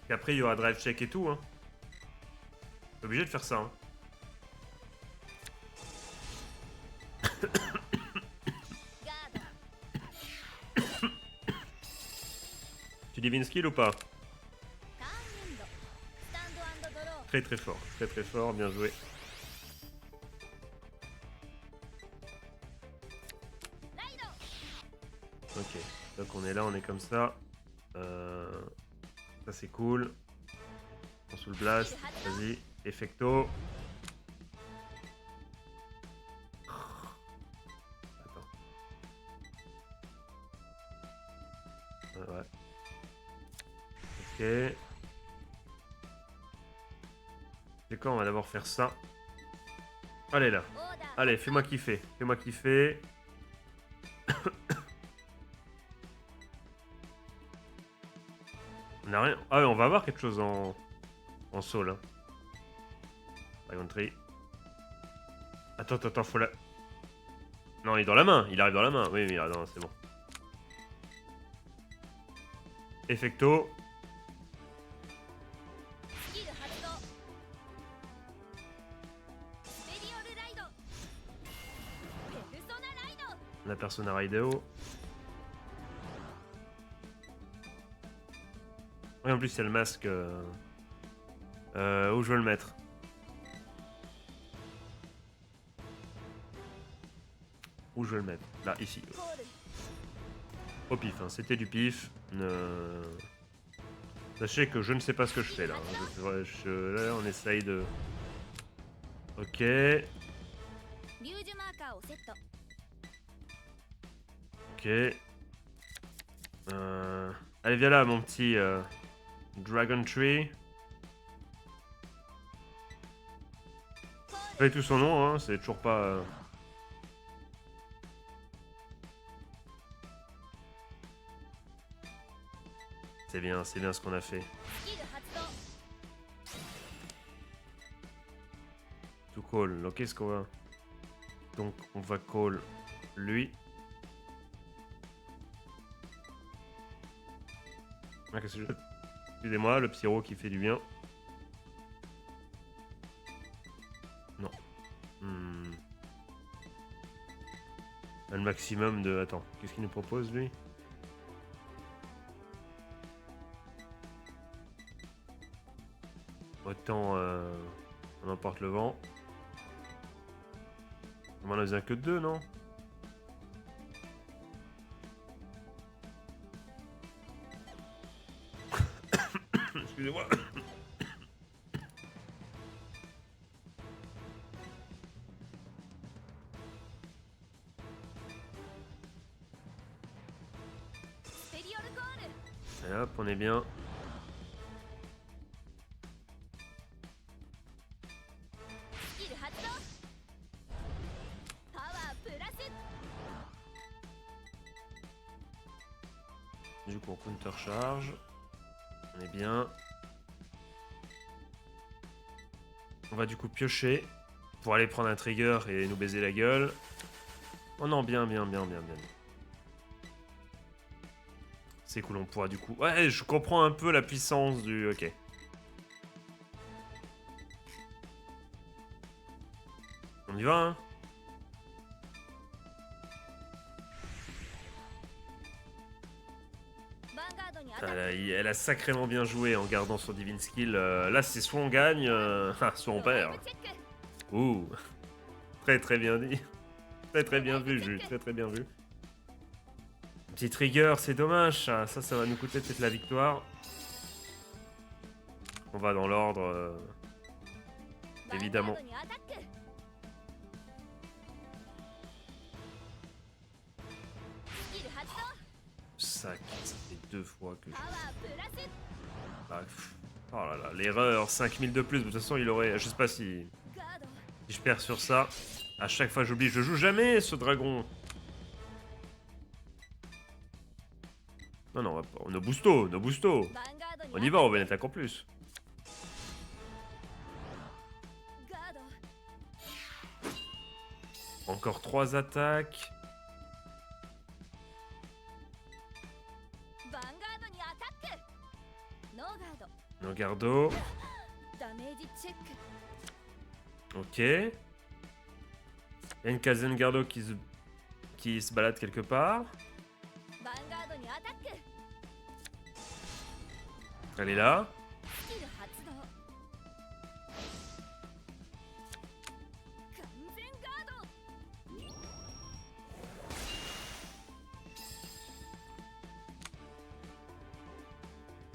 Qu'après, il y aura drive check et tout, hein. Je suis obligé de faire ça, hein. Tu divines skill ou pas? ターンエンド。スタンド&ドロー。 Très très fort, bien joué. ライド。 Ok, donc on est là, on est comme ça. Ça c'est cool. On sous le blast, vas-y, effecto. Attends. Ouais. Ok. C'est quoi, on va d'abord faire ça. Allez là. オーダー。 Allez, fais-moi kiffer. Fais-moi kiffer. On a rien. Ah ouais, on va avoir quelque chose en saut là. Dragon Tree. Attends, faut la... Non, il est dans la main. Il arrive dans la main. Oui, non, c'est bon. Effecto. スキル発動。スペリオルライド。ペルソナライド。 La Persona Raideo. Oui, en plus, il y a le masque. Où je veux le mettre? Où je veux le mettre? Là, ici. コール。au pif, hein. C'était du pif. Sachez que je ne sais pas ce que je fais là. Hein. Là, on essaye de... Ok. リュージュマーカーをセット。 Ok. Allez, viens là, mon petit Dragon Tree. Pas tout son nom, hein, c'est toujours pas... C'est bien ce qu'on a fait. スキル発動。 Tout call, ok, ce qu'on va... Donc, on va call lui. Ah, qu'est-ce que je... Excusez-moi, le pyro qui fait du bien. Non. Le maximum de... Attends, qu'est-ce qu'il nous propose, lui? Autant on emporte le vent. On en a besoin que 2, non? Excusez-moi. Et hop, on est bien. Du coup, on counter charge. On est bien. On va du coup piocher pour aller prendre un trigger et nous baiser la gueule. Oh non, bien. C'est cool, on pourra du coup... Ouais, je comprends un peu la puissance du... Ok. On y va, hein? Elle a sacrément bien joué en gardant son Divine Skill. Là, c'est soit on gagne, soit on perd. Ouh. Très bien dit. Très bien vu, Jules. Très bien vu. Petit trigger, c'est dommage. Ça va nous coûter peut-être la victoire. On va dans l'ordre. Évidemment. Ça fait 2 fois que je... Ah, oh là là, l'erreur, 5000 de plus. De toute façon, il aurait... Je sais pas si je perds sur ça. À chaque fois, j'oublie. Je joue jamais ce dragon. Non, nos boosto. On y va, on va une attaque en plus. Encore 3 attaques. No gardo. Ok. Il y a une Kazen Gardo qui se balade quelque part. Elle est là.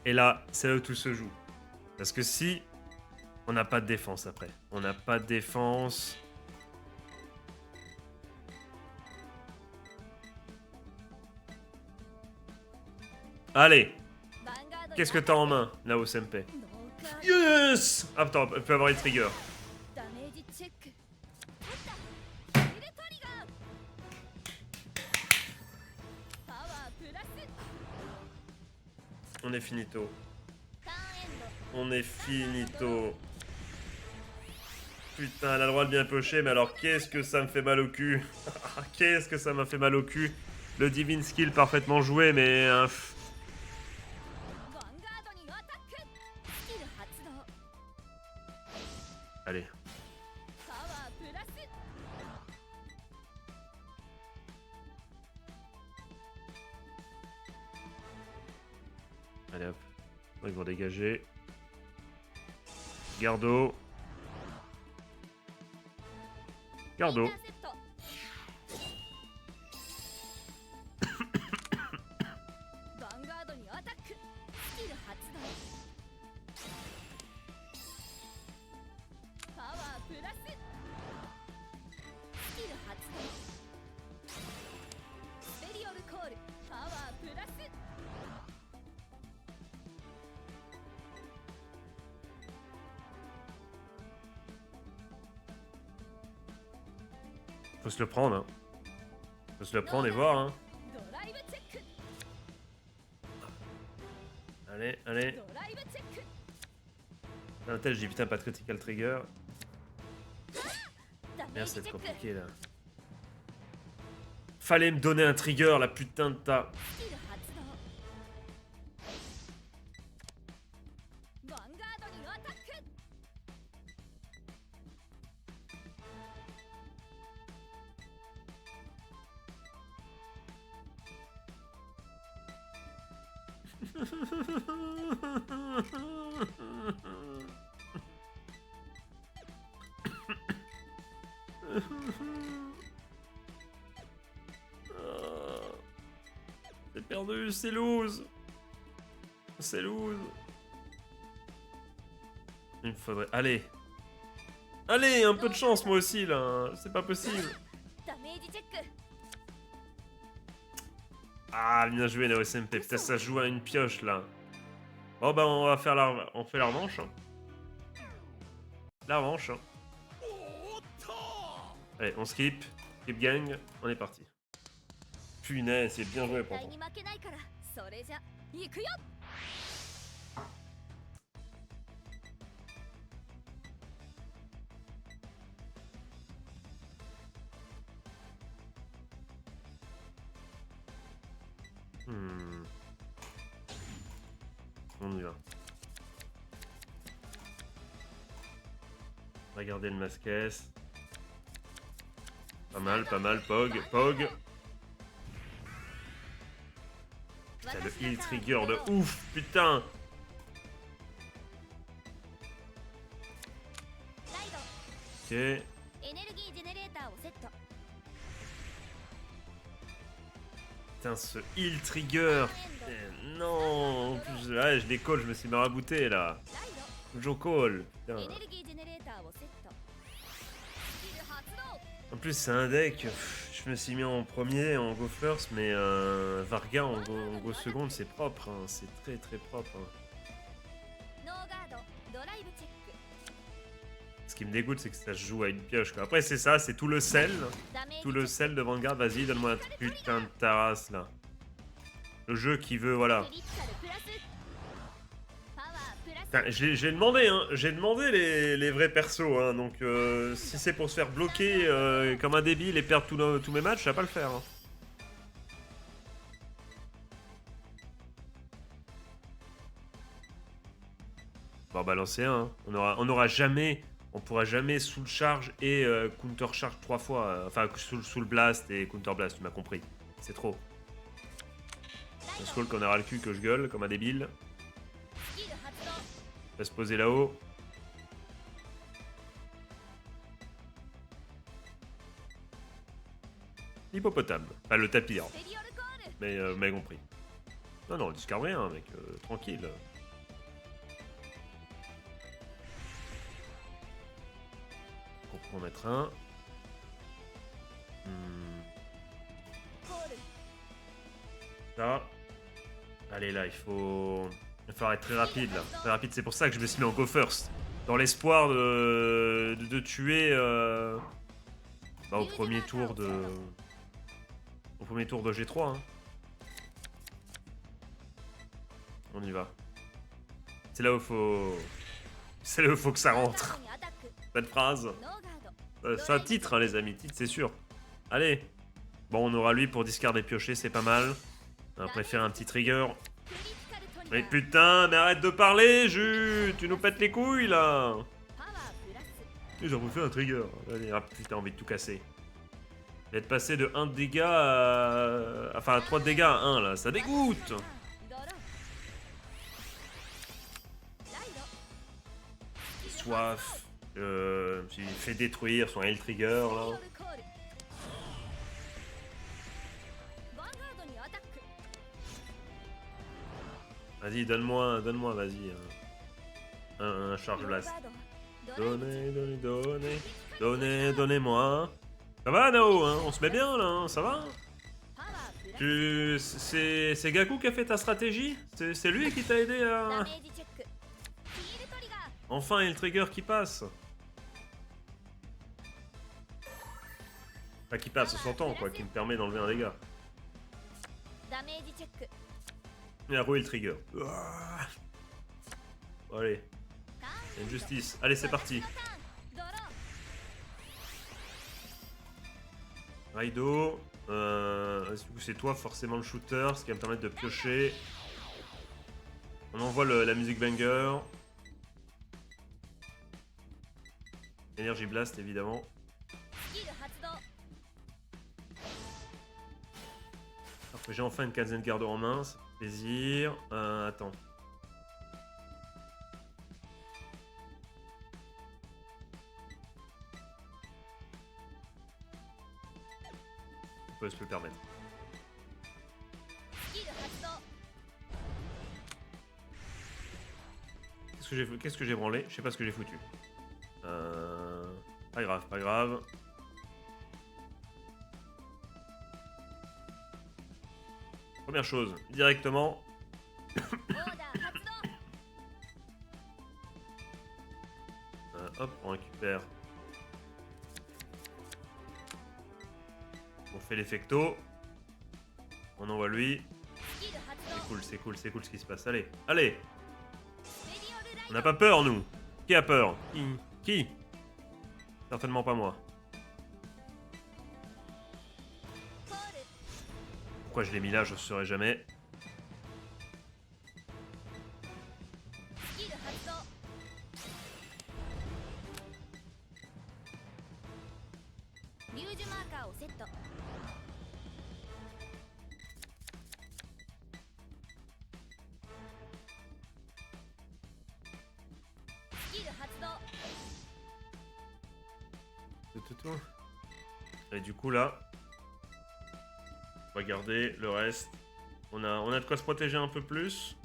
Et là, c'est là où tout se joue. Parce que si on n'a pas de défense après, on n'a pas de défense. Allez, qu'est-ce que t'as en main, Nao Senpai? Yes! Ah, attends, elle peut avoir les triggers. On est finito. On est finito. Putain, elle a le droit de bien piocher, mais alors qu'est-ce que ça me fait mal au cul. Qu'est-ce que ça m'a fait mal au cul. Le Divine Skill parfaitement joué, mais... Allez. Allez hop. Ils vont dégager. Gardo. Faut se le prendre, hein. Faut se le prendre et voir, hein. ドライブチェック Allez, allez. ドライブチェック Dans la tête, je dis putain, pas de critical trigger. ダメー Merde, ジ c'est チェック compliqué là. Fallait me donner un trigger, la putain de ta. スキル発動ヴァンガードにアタック C'est perdu, c'est lose. C'est lose. Il me faudrait... Allez. Allez, un peu de chance moi aussi là. C'est pas possible. ダメージチェック Ah, bien joué la SMP. Putain, ça joue à une pioche là. Bon bah on va faire la... On fait la revanche. Hein. La revanche. Hein. Allez, on skip. Skip gang. On est parti. Punaise, c'est bien joué 絶 pour 対に負けないからそれじゃ行くよ On y va. Regardez le masquesse. Pas mal, pas mal. Pog, pog. Putain, le heal trigger de ouf, putain. ライド Ok. エネルギージェネレーターをセット Putain, ce heal trigger. Non. En plus, ouais, je les call, je me suis marabouté là. ライド Joe call. Putain. エネルギージェネレーターをセットスキル発動 En plus, c'est un deck. Je me suis mis en premier, en go first, mais Varga en go seconde, c'est propre. Hein, c'est très très propre. Hein. ノーガードドライブチェック Ce qui me dégoûte, c'est que ça se joue à une pioche. Quoi. Après, c'est ça, c'est tout le sel. ダメージ Tout le sel de Vanguard. Vas-y, donne-moi un putain de taras là. Le jeu qui veut, voilà. クリティカルプラスパワープラス Putain, j'ai demandé, hein. J'ai demandé les vrais persos. Hein, donc, si c'est pour se faire bloquer comme un débile et perdre tous mes matchs, ça va pas le faire. Hein. Bon, balancer un. Hein. On aura jamais. On pourra jamais sous le charge et counter charge 3 fois. Enfin, sous le blast et counter blast, tu m'as compris. C'est trop. On se colle qu'on aura le cul que je gueule comme un débile. スキル発動 Va se poser là-haut. Hippopotame. Enfin, le tapir. ペリオルコール Mais vous m'avez compris. Non, non, on discarde rien, mec. Tranquille. On peut en mettre un. コール Ça. Allez, là, il faut être très rapide, là. Très rapide, c'est pour ça que je me suis mis en go first. Dans l'espoir de tuer... au premier tour de... Au premier tour de G3, hein. On y va. C'est là où faut... C'est là où faut que ça ガー rentre. ドにアタック Cette phrase. ノーガード C'est un titre, hein, les amis. Titre, c'est sûr. Allez. Bon, on aura lui pour discarder piocher, c'est pas mal. On va préférer un petit trigger. クリティカルトリガー Mais putain, mais arrête de parler, Jus. Tu nous pètes les couilles, là. パワープラス Ils ont bouffé un trigger. Allez, ah, putain, envie de tout casser. D'être passé de 1 de dégâts à... Enfin, 3 de dégâts à 1, là. Ça dégoûte. ドローライド Soif. Je me suis fait détruire son L trigger, ペリオ là. ルコールヴァンガードにアタック Vas-y, donne-moi, vas-y. Un charge ノー blast. ガードドライブチェック Donnez-moi. Ça va, Nao, hein? On se met bien, là, hein? Ça va? パワープラス C'est Gaku qui a fait ta stratégie? C'est lui qui t'a aidé ダ à... メージチェックヒールトリガー Enfin, il y a le trigger qui passe. Enfin, qui passe son temps, quoi, qui me permet d'enlever un dégât. ダメージチェック Et à rouler le trigger. Ah. Bon, allez, ターン injustice. Allez, c'est parti. 私のターンドロー Raido. Du coup, c'est toi forcément le shooter, ce qui va me permettre de piocher. On envoie la musique banger. Energy Blast, évidemment. スキル発動 Après, j'ai enfin une quinzaine de garde en main, ça fait plaisir. Attends. Je peux se le permettre. スキル発動 Qu'est-ce que j'ai branlé? Je sais pas ce que j'ai foutu. Pas grave, pas grave. Première chose, directement. オーダー発動 Hop, on récupère. On fait l'effecto. On envoie lui. スキル発 C'est 動 cool, c'est cool, c'est cool ce qui se passe. Allez, allez. メディオルライ On n'a pas peur, nous. Qui a peur? Qui? Certainement pas moi. コール Pourquoi je l'ai mis là, je ne saurais jamais. スキル発動リュージュマーカーをセットスキル発動 Tout. Et du coup là, on va garder le reste. On a de quoi se protéger un peu plus.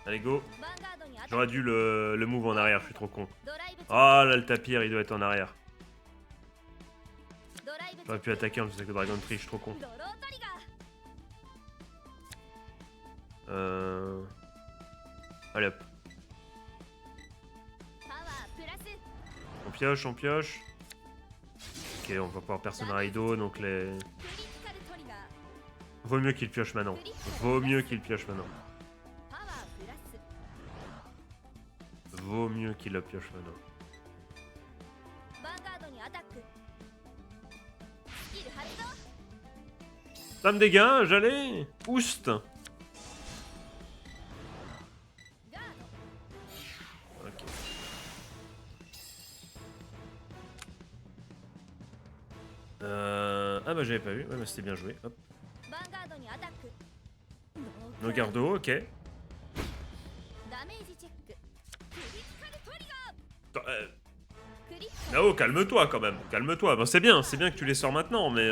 Allez go. ヴァンガードにアタッ J'aurais dû le move en arrière, je suis trop con. クドライブチェック Ah là le tapir il doit être en arrière. ドライブチェッ J'aurais pu attaquer en plus avec le Dragon Tree, je suis trop con. クドロートリガー Allez hop. パワープラス On pioche, on pioche. Ok, on va pouvoir personne Raido, donc les... クリティカルトリガー Vaut mieux qu'il pioche maintenant. Vaut mieux qu'il pioche maintenant. パワープラス Vaut mieux qu'il le pioche maintenant. ヴァンガードにアタックスキル発動 Ça me dégage, allez. Oust. ガード Ok. Ah bah j'avais pas vu, ouais bah c'était bien joué. Hop. ヴァンガードにアタック Nos gardos, ok. ダメージチェッククリティカルトリガー Attends, クリッ Nao, calme-toi quand même, calme-toi. Bon, c'est bien que tu les sors maintenant, mais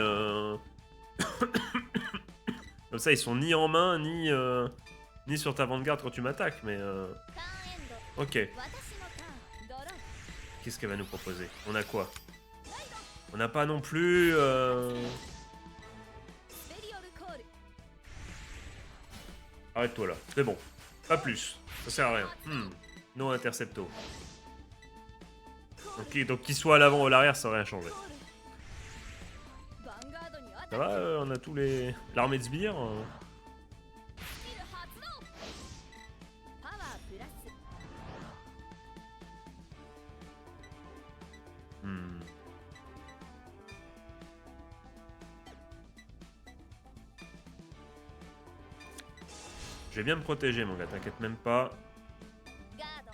comme ça ils sont ni en main, ni sur ta vanguard quand tu m'attaques, mais ターンエンド ok. 私のターンドロー Qu'est-ce qu'elle va nous proposer? On a quoi? ライド On n'a pas non plus... スペリオルコール Arrête-toi là, c'est bon. Pas plus, ça sert à rien. No intercepto. Donc qu'il soit à l'avant ou à l'arrière, ça aurait rien changé. コールヴァンガードにアタ Ça ック va, on a tous les... L'armée de sbires スキル発動パワープラス Je vais bien me protéger mon gars, t'inquiète même pas. ガード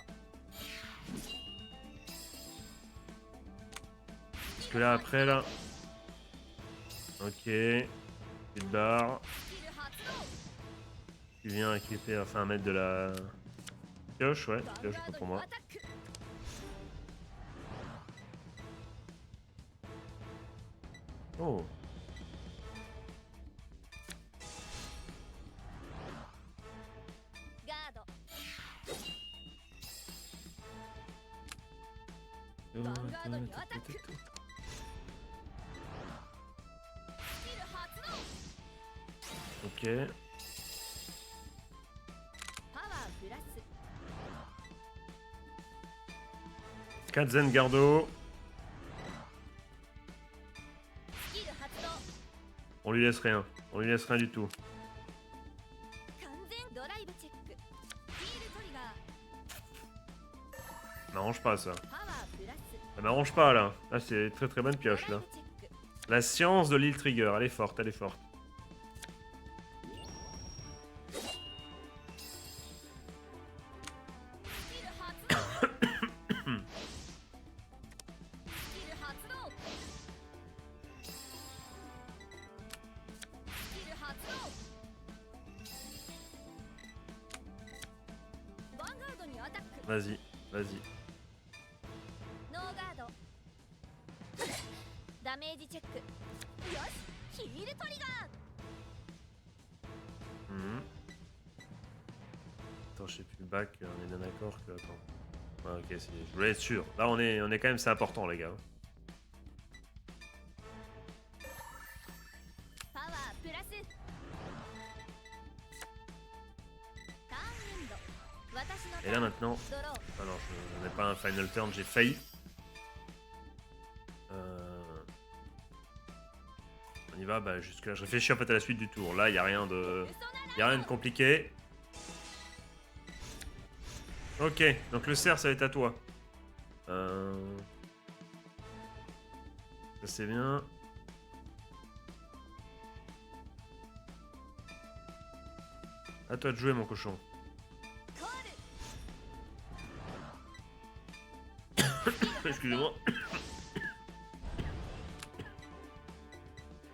Parce que là après là... Ok. Petite barre. スキル発動 Tu viens récupérer, enfin mettre de la... Pioche, ouais, ヴァン pioche, ガー pas ド pour に moi. アタック Oh. Vanguardにアタックスキル発動 Ok. パワープラス Kazen Gardo. スキル発動 On lui laisse rien. On lui laisse rien du tout. 完全ドライブチェックヒールトリガー M'arrange pas ça. パワープラス Ça m'arrange pas là. Là c'est très très bonne ドライ pioche ブ là. チェック La science de l'île Trigger, elle est forte, elle est forte. スキル発動スキル発動スキル発動ヴァンガードにアタック Vas-y, vas-y. ノーガードダメージチェックよしヒールトリガー Mhm. Attends, je sais plus back, on est bien d'accord que. Attends. Ah, ok, si. Je voulais être sûr. Là, on est quand même, c'est important, les gars. パワープラスターンエンド私のタ Et ー là ン maintenant. ドロー Ah non, je n'ai pas un final turn, j'ai failli. On y va, bah jusque là. Je réfléchis en fait à la suite du tour. Là, il n'y a rien de. 嘘な Y a rien de compliqué. Ok, donc le cerf, ça va être à toi. Ça c'est bien. À toi de jouer, mon cochon. コール Excusez-moi.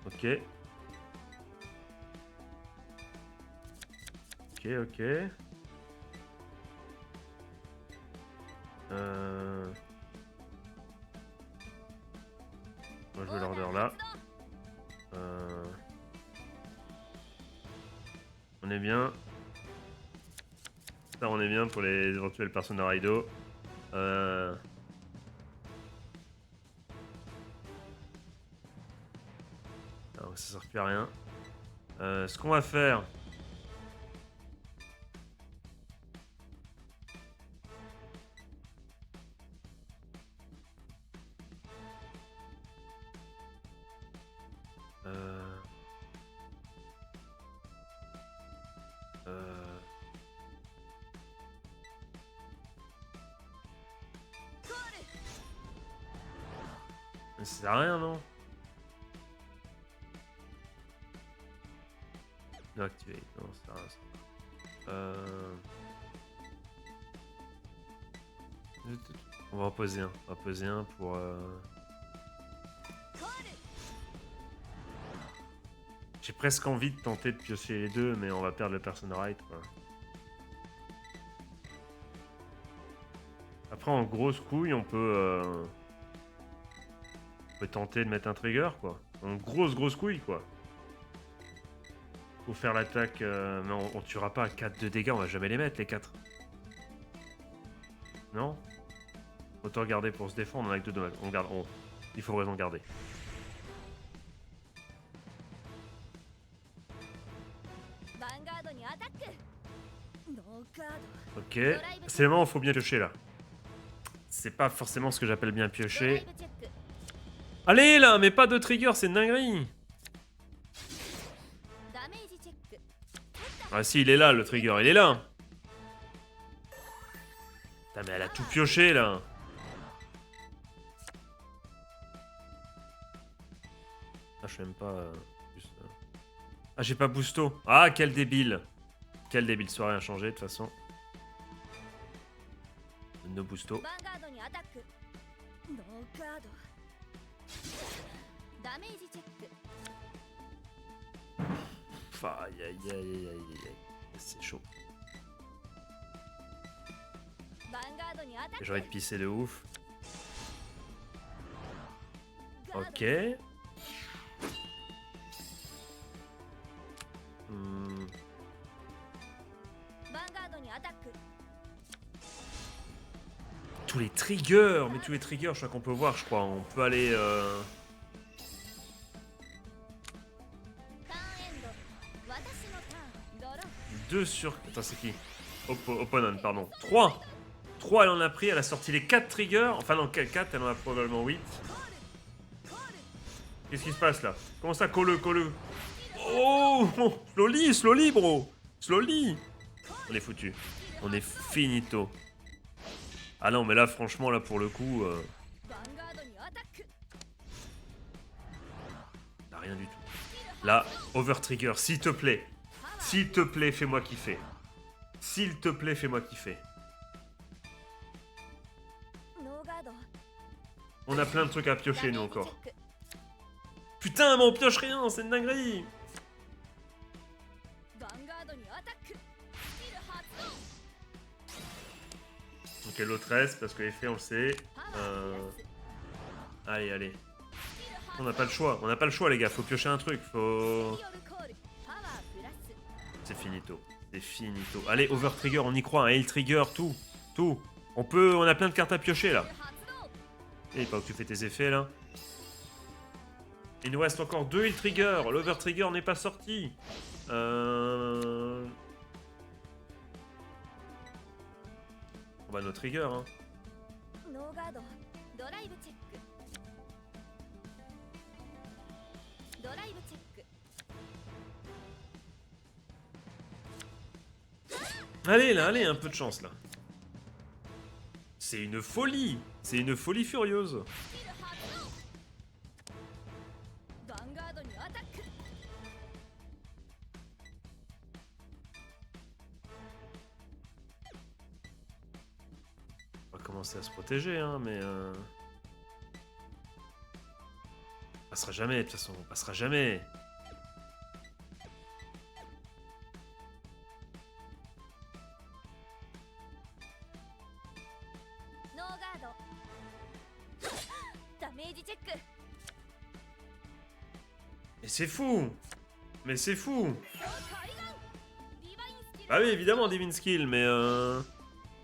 Ok. Ok, ok. Moi je veux l'order là. On est bien. Ça on est bien pour les éventuels Persona Raido. Alors, ça sert plus à rien. Ce qu'on va faire. Ça sert à rien, non? No activate, non, ça sert à rien. On va en poser un. On va poser un pour. コール J'ai presque envie de tenter de piocher les deux, mais on va perdre le Persona Right, quoi. Après, en grosse couille, on peut tenter de mettre un trigger, quoi. En grosse couille, quoi. Faut faire l'attaque, mais on tuera pas à 4 de dégâts, on va jamais les mettre, les 4. Non? Autant garder pour se défendre, on a que 2 dommages. On garde, il faut raison garder. ヴァンガードにアタックノーガード Ok. C'est le moment où il faut bien piocher, là. C'est pas forcément ce que j'appelle bien ドライ piocher. ブチェック Allez, là, mais pas de trigger, c'est une dinguerie. ダメージチェック Ah si, il est là, le trigger, il est là. Putain, mais elle a tout pioché, là. Ah, je sais même pas... juste, Ah, j'ai pas boosto. Ah, quel débile. Quel débile, ça a rien changé, de toute façon. No boosto. ヴァンガードにアタックノーガードダメージチェック Aïe, aïe, aïe, aïe, aïe, aïe. C'est chaud. ヴァンガードにアタック J'ai envie de pisser de ouf. ガード Ok. Hmm. ヴァンガードにアタック Tous les triggers, mais tous les triggers, je crois qu'on peut voir, je crois. On peut aller... ターンエンド私のターンドロー 2 sur... Attends, c'est qui Opponent, pardon. 3 3, elle en a pris. Elle a sorti les 4 triggers. Enfin, non, 4, elle en a probablement 8. Qu'est-ce qui se passe là? Comment ça, colle? Oh! Slowly, bro! Slowly! On est foutu. On est finito. Ah non, mais là, franchement, là, pour le coup... Là, rien du tout. Là, over-trigger, s'il te plaît. S'il te plaît, fais-moi kiffer. S'il te plaît, fais-moi kiffer. On a plein de trucs à piocher, nous, encore. Putain, mais on pioche rien, c'est une dinguerie! Ok, l'autre reste, parce que l'effet, on le sait. Allez. On n'a pas le choix, les gars, faut piocher un truc, faut... C'est finito. Allez, over trigger, on y croit, un heal trigger, tout. On a plein de cartes à piocher, là. Et pas que tu fais tes effets, là. Il nous reste encore 2 heal trigger, l'over trigger n'est pas sorti. On va nos triggers, hein. Allez, un peu de chance là. C'est une folie furieuse. On va commencer à se protéger, hein, mais... On passera jamais, de toute façon, on passera jamais. Et c'est fou. Mais c'est fou. Ah oui, évidemment, Divine Skill, mais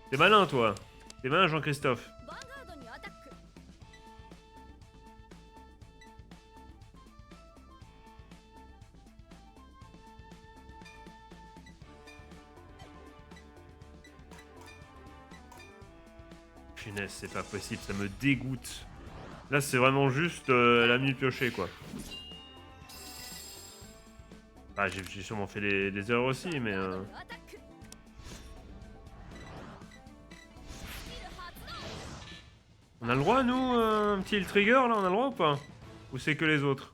t'es malin, toi. T'es malin, Jean-Christophe. Punaise, c'est pas possible, ça me dégoûte. Là, c'est vraiment juste la nuit piochée, quoi. Ah, j'ai sûrement fait des erreurs aussi, mais... On a le droit, nous, un petit heal trigger, là, on a le droit ou pas? Ou c'est que les autres?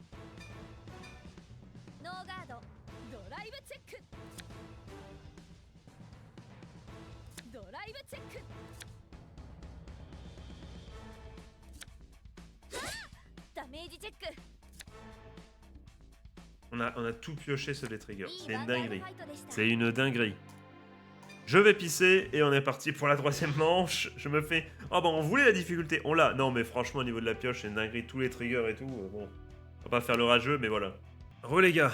On a tout pioché sur les triggers. C'est une dinguerie. C'est une dinguerie. Je vais pisser et on est parti pour la 3ème manche. Je me fais... Oh bah on voulait la difficulté, on l'a. Non mais franchement au niveau de la pioche c'est une dinguerie, tous les triggers et tout. Bon, on va pas faire le rageux mais voilà. Re les gars,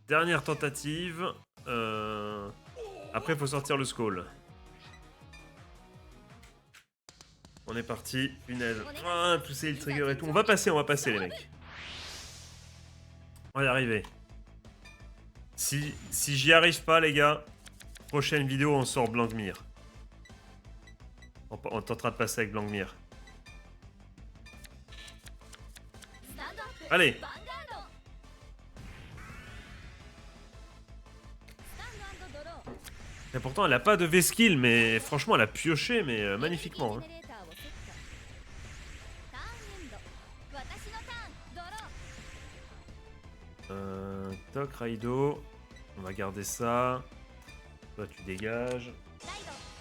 dernière tentative. Après faut sortir le skull. On est parti, punaise. Ah, tous ces triggers et tout. On va passer les mecs. On va y arriver. Si j'y arrive pas les gars, prochaine vidéo on sort Blankmyr. On tentera de passer avec Blankmyr. Allez. Et pourtant elle a pas de V-skill mais franchement elle a pioché mais magnifiquement. Hein. Toc, Raido. On va garder ça. Toi, tu dégages.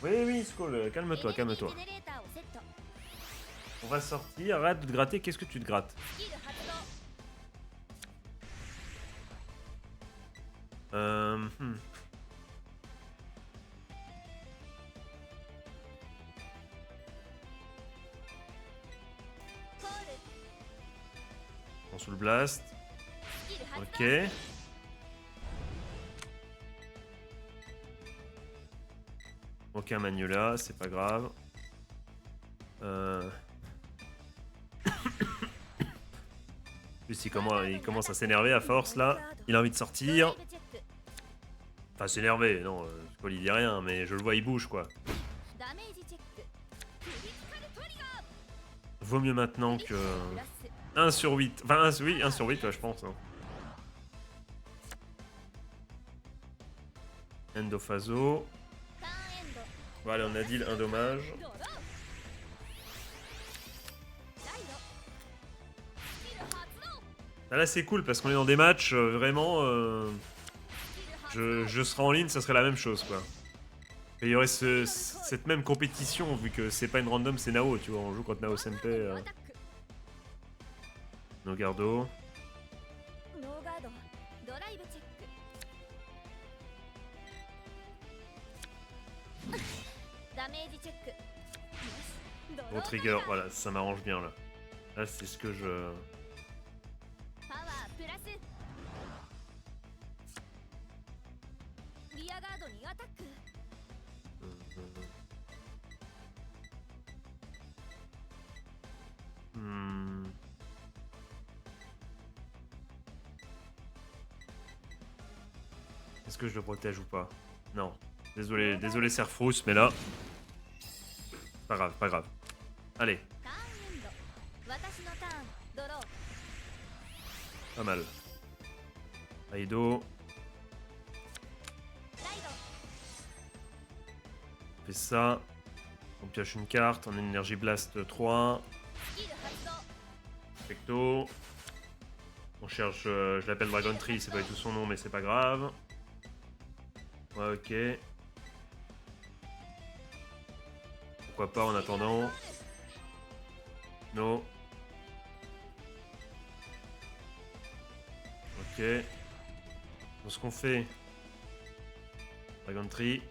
Oui, Skull, calme-toi. On va sortir. Arrête de te gratter. Qu'est-ce que tu te grattes? On sous le blast. Ok. Aucun Manuela, c'est pas grave. Plus il commence à s'énerver à force là. Il a envie de sortir. Enfin s'énerver, non, Skull il dit rien, mais je le vois il bouge quoi. Vaut mieux maintenant que 1 sur 8. Enfin, oui, 1 sur 8, ouais, je pense. Hein. Endophaso. ターンエンド Voilà, on a dit un dommage. ドローライドスキル発動 Ah, là, c'est cool parce qu'on est dans des matchs vraiment. スキル発動 Je serai en ligne, ça serait la même chose, quoi. Et il y aurait cette même compétition, vu que c'est pas une random, c'est Nao, tu vois. On joue contre Nao SMP. アタック Nogardo. ノーガードドライブチェックダメージチェックよしドロ Bon ー trigger, voilà, ça m'arrange bien là. Là, c'est ce que je. パワープラスリアガードにアタック Hmm. Est-ce que je le protège ou pas? Non. Désolé, désolé Serfrousse, mais là. Pas grave, pas grave. Allez, ターンエンド私のターンドロー pas mal. Aido, ライド on fait ça. On pioche une carte, on a une énergie blast 3. スキル発動 Perfecto. On cherche, je l'appelle Dragon Tree, c'est pas du tout son nom, mais c'est pas grave. Ouais, ok. Pourquoi pas en attendant. Non. Ok. Donc ce qu'on fait. Dragon Tree.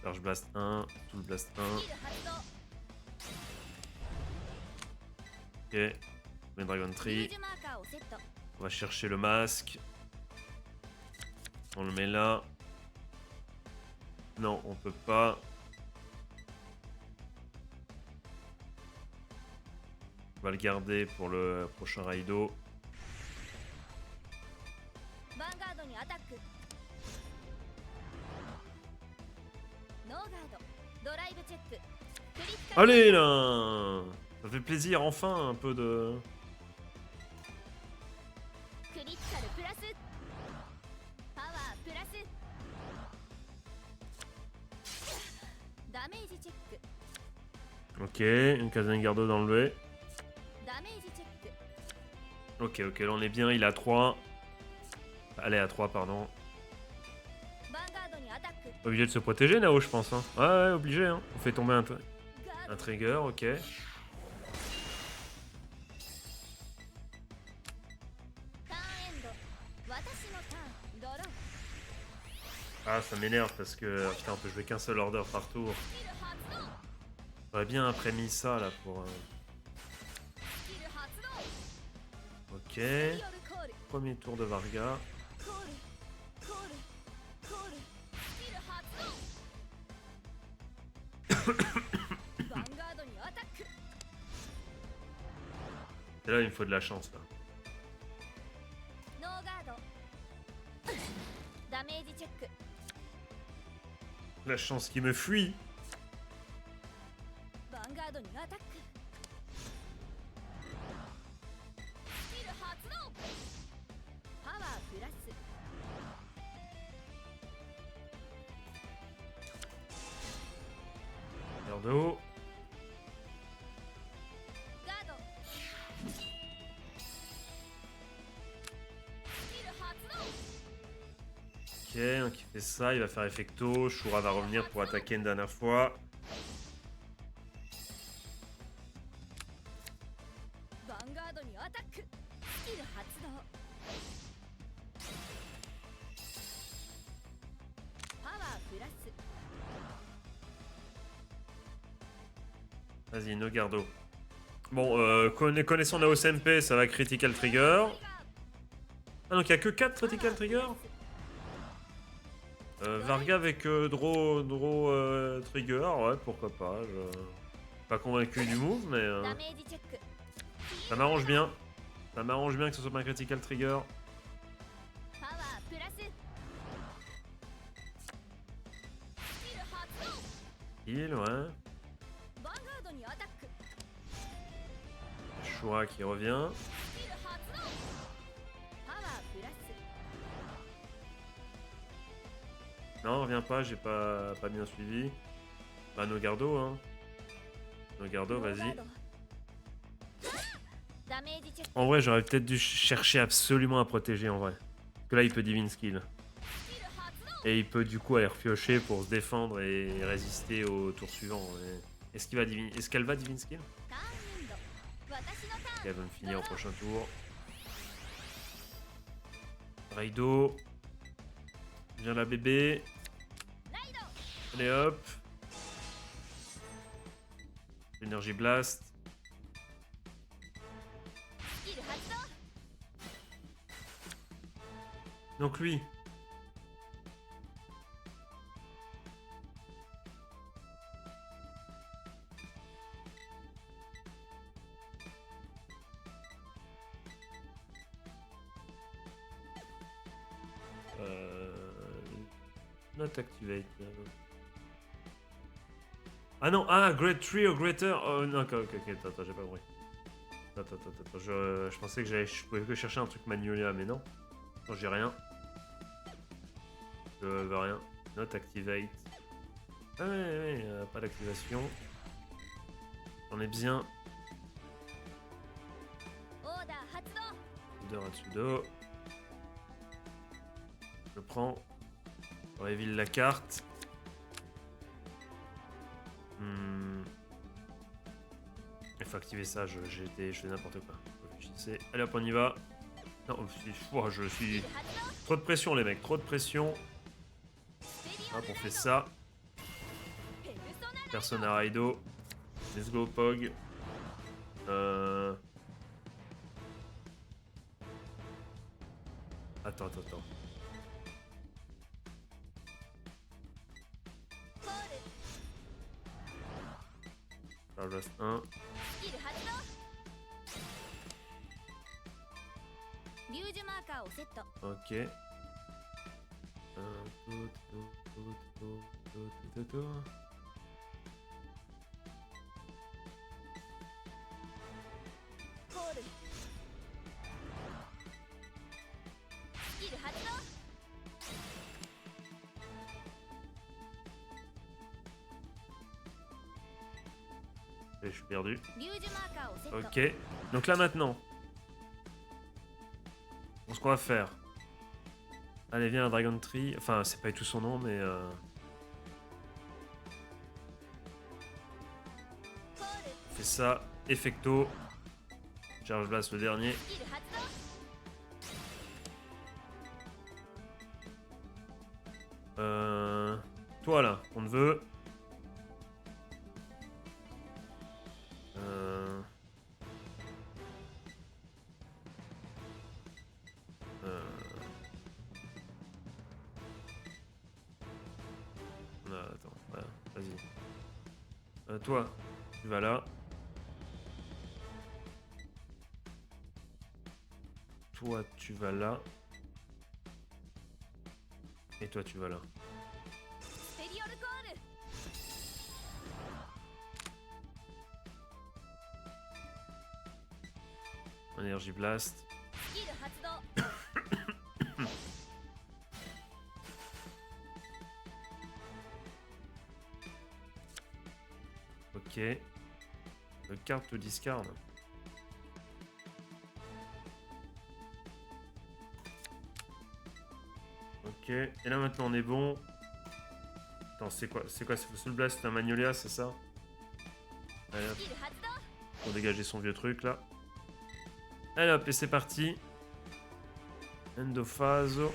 Charge Blast 1, Tool Blast 1. スキル発動 Ok. On met Dragon リ Tree. ージュマーカーをセット On va chercher le masque. On le met là. Non, on peut pas. On va le garder pour le prochain Raido. ヴァンガードにアタックノーガードドライブチェッククリティカル Allez là! Ça fait plaisir, enfin un peu de. クリティカルプラスパワープラスダメージチェック Ok, une Kazengardo d'enlever. ダメージチェック Ok, ok, là on est bien, il est à 3. Allez, à 3, pardon. ヴァンガードにアタック Obligé de se protéger, Nao, je pense. Hein. Ouais, ouais, obligé. Hein. On fait tomberガーunド trigger, ok. ターンエンド私のターンドロー Ah, ça m'énerve parce que putain, on peut jouer qu'un seul order par tour. スキル発動 J'aurais bien après mis ça là pour. スキル発動 Ok. リオルコール Premier tour de Varga. コールコールコールスキル発動ヴァンガードにアタック Et là, il me faut de la chance là. ノーガードダメージチェック La chance qui me fuit. ヴァンガードにアタックスキル発動パワープラス Verre d'eau. ガードスキル発動 Ok, donc il fait ça, il va faire effecto. Shura va revenir pour attaquer une dernière fois. ヴァンガードにアタックスキル発動パワープラス Vas-y, Nogardo. Bon, connaissant la SMP, ça va critical trigger. Ah, donc il n'y a que 4 critical trigger. Varga avec draw trigger, ouais, pourquoi pas. Je... Pas convaincu du move, mais ダメージチェック ça m'arrange bien. Ça m'arrange bien que ce soit pas un critical trigger. パワープラススキル発動 Tranquille, ouais. ヴァンガードにアタック Shura qui revient. スキル発動パワープラス Non, reviens pas, j'ai pas bien suivi. Bah, Nogardo, hein. Nogardo, vas-y. ダメージチェック En vrai, j'aurais peut-être dû chercher absolument à protéger, en vrai. Parce que là, il peut Divine Skill. スキル発動 Et il peut du coup aller repiocher pour se défendre et résister au tour suivant. Est-ce qu'il va Divine... Est-ce qu'elle va Divine Skill? ターンエンド私のターン Elle va me finir au prochain tour. Raido. Viens la bébé. ライド Allez hop. Énergie Blast. スキル発動 Donc lui. Not activate. Ah non, ah, Great Tree or Greater. Oh non, ok, attends, j'ai pas compris. Attends, je pensais que je pouvais que chercher un truc Magnolia, mais non. Non, j'ai rien. Je veux rien. Not activate. Ah ouais, pas d'activation. J'en ai bien. オーダー発動 De Ratsudo. Je prends. On révèle la carte. Il faut activer ça, je fais n'importe quoi. Réfléchissez. Allez hop, on y va. Non, je suis... 発動 Trop de pression les mecs, trop de pression. スペリオ Hop, ル on ライ fait ド ça. ペルソナライド Persona Raido. Let's go Pog. Attends. コール Ça reste un. スキル発動リュージュマーカーをセット Ok. Tout. コールスキル発動 Et je suis perdu. リュージュマーカーをセット Ok. Donc là maintenant. Bon, ce qu'on va faire. Allez, viens, la Dragon Tree. Enfin, c'est pas du tout son nom, mais. コール On fait ça. Effecto. Charge Blast le dernier. スキル発動 Toi là, on te veut. Attends, voilà, vas-y. Toi, tu vas là. Toi, tu vas là. Et toi, tu vas là. スペリオルコール Énergie Blast. スキル発動 Ok. Le carte discard. Ok. Et là maintenant on est bon. Attends, c'est quoi? C'est Soul Blast, c'est un Magnolia, c'est ça? Allez hop, スキル発動 pour dégager son vieux truc là. Allez hop, et c'est parti. Endophaso.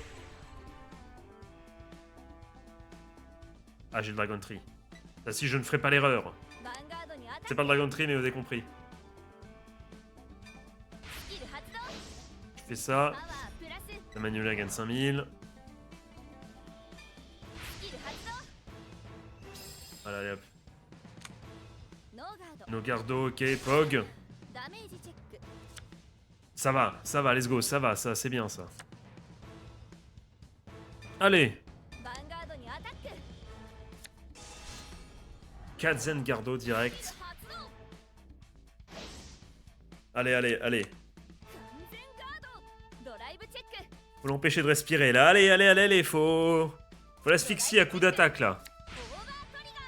Ah, j'ai le Dragon Tree. Ça, si je ne ferai pas l'erreur. ヴァンガードにアタック C'est pas le Dragon Tree, mais vous avez compris. スキル発動 Je fais ça. パワープラス La Magnolia gagne 5000. スキル発動 Voilà, allez hop. ノーガード Nogardo, ok. Pog. ダメージチェック Ça va, let's go. Ça va, ça, c'est bien ça. Allez. ヴァンガードにアタック Kazen Gardo direct. Allez, allez, allez. 完全ガードドライブチェック Faut l'empêcher de respirer là. Allez, allez, allez, allez. Faut l'asphyxier à coup d'attaque là. オーバートリガ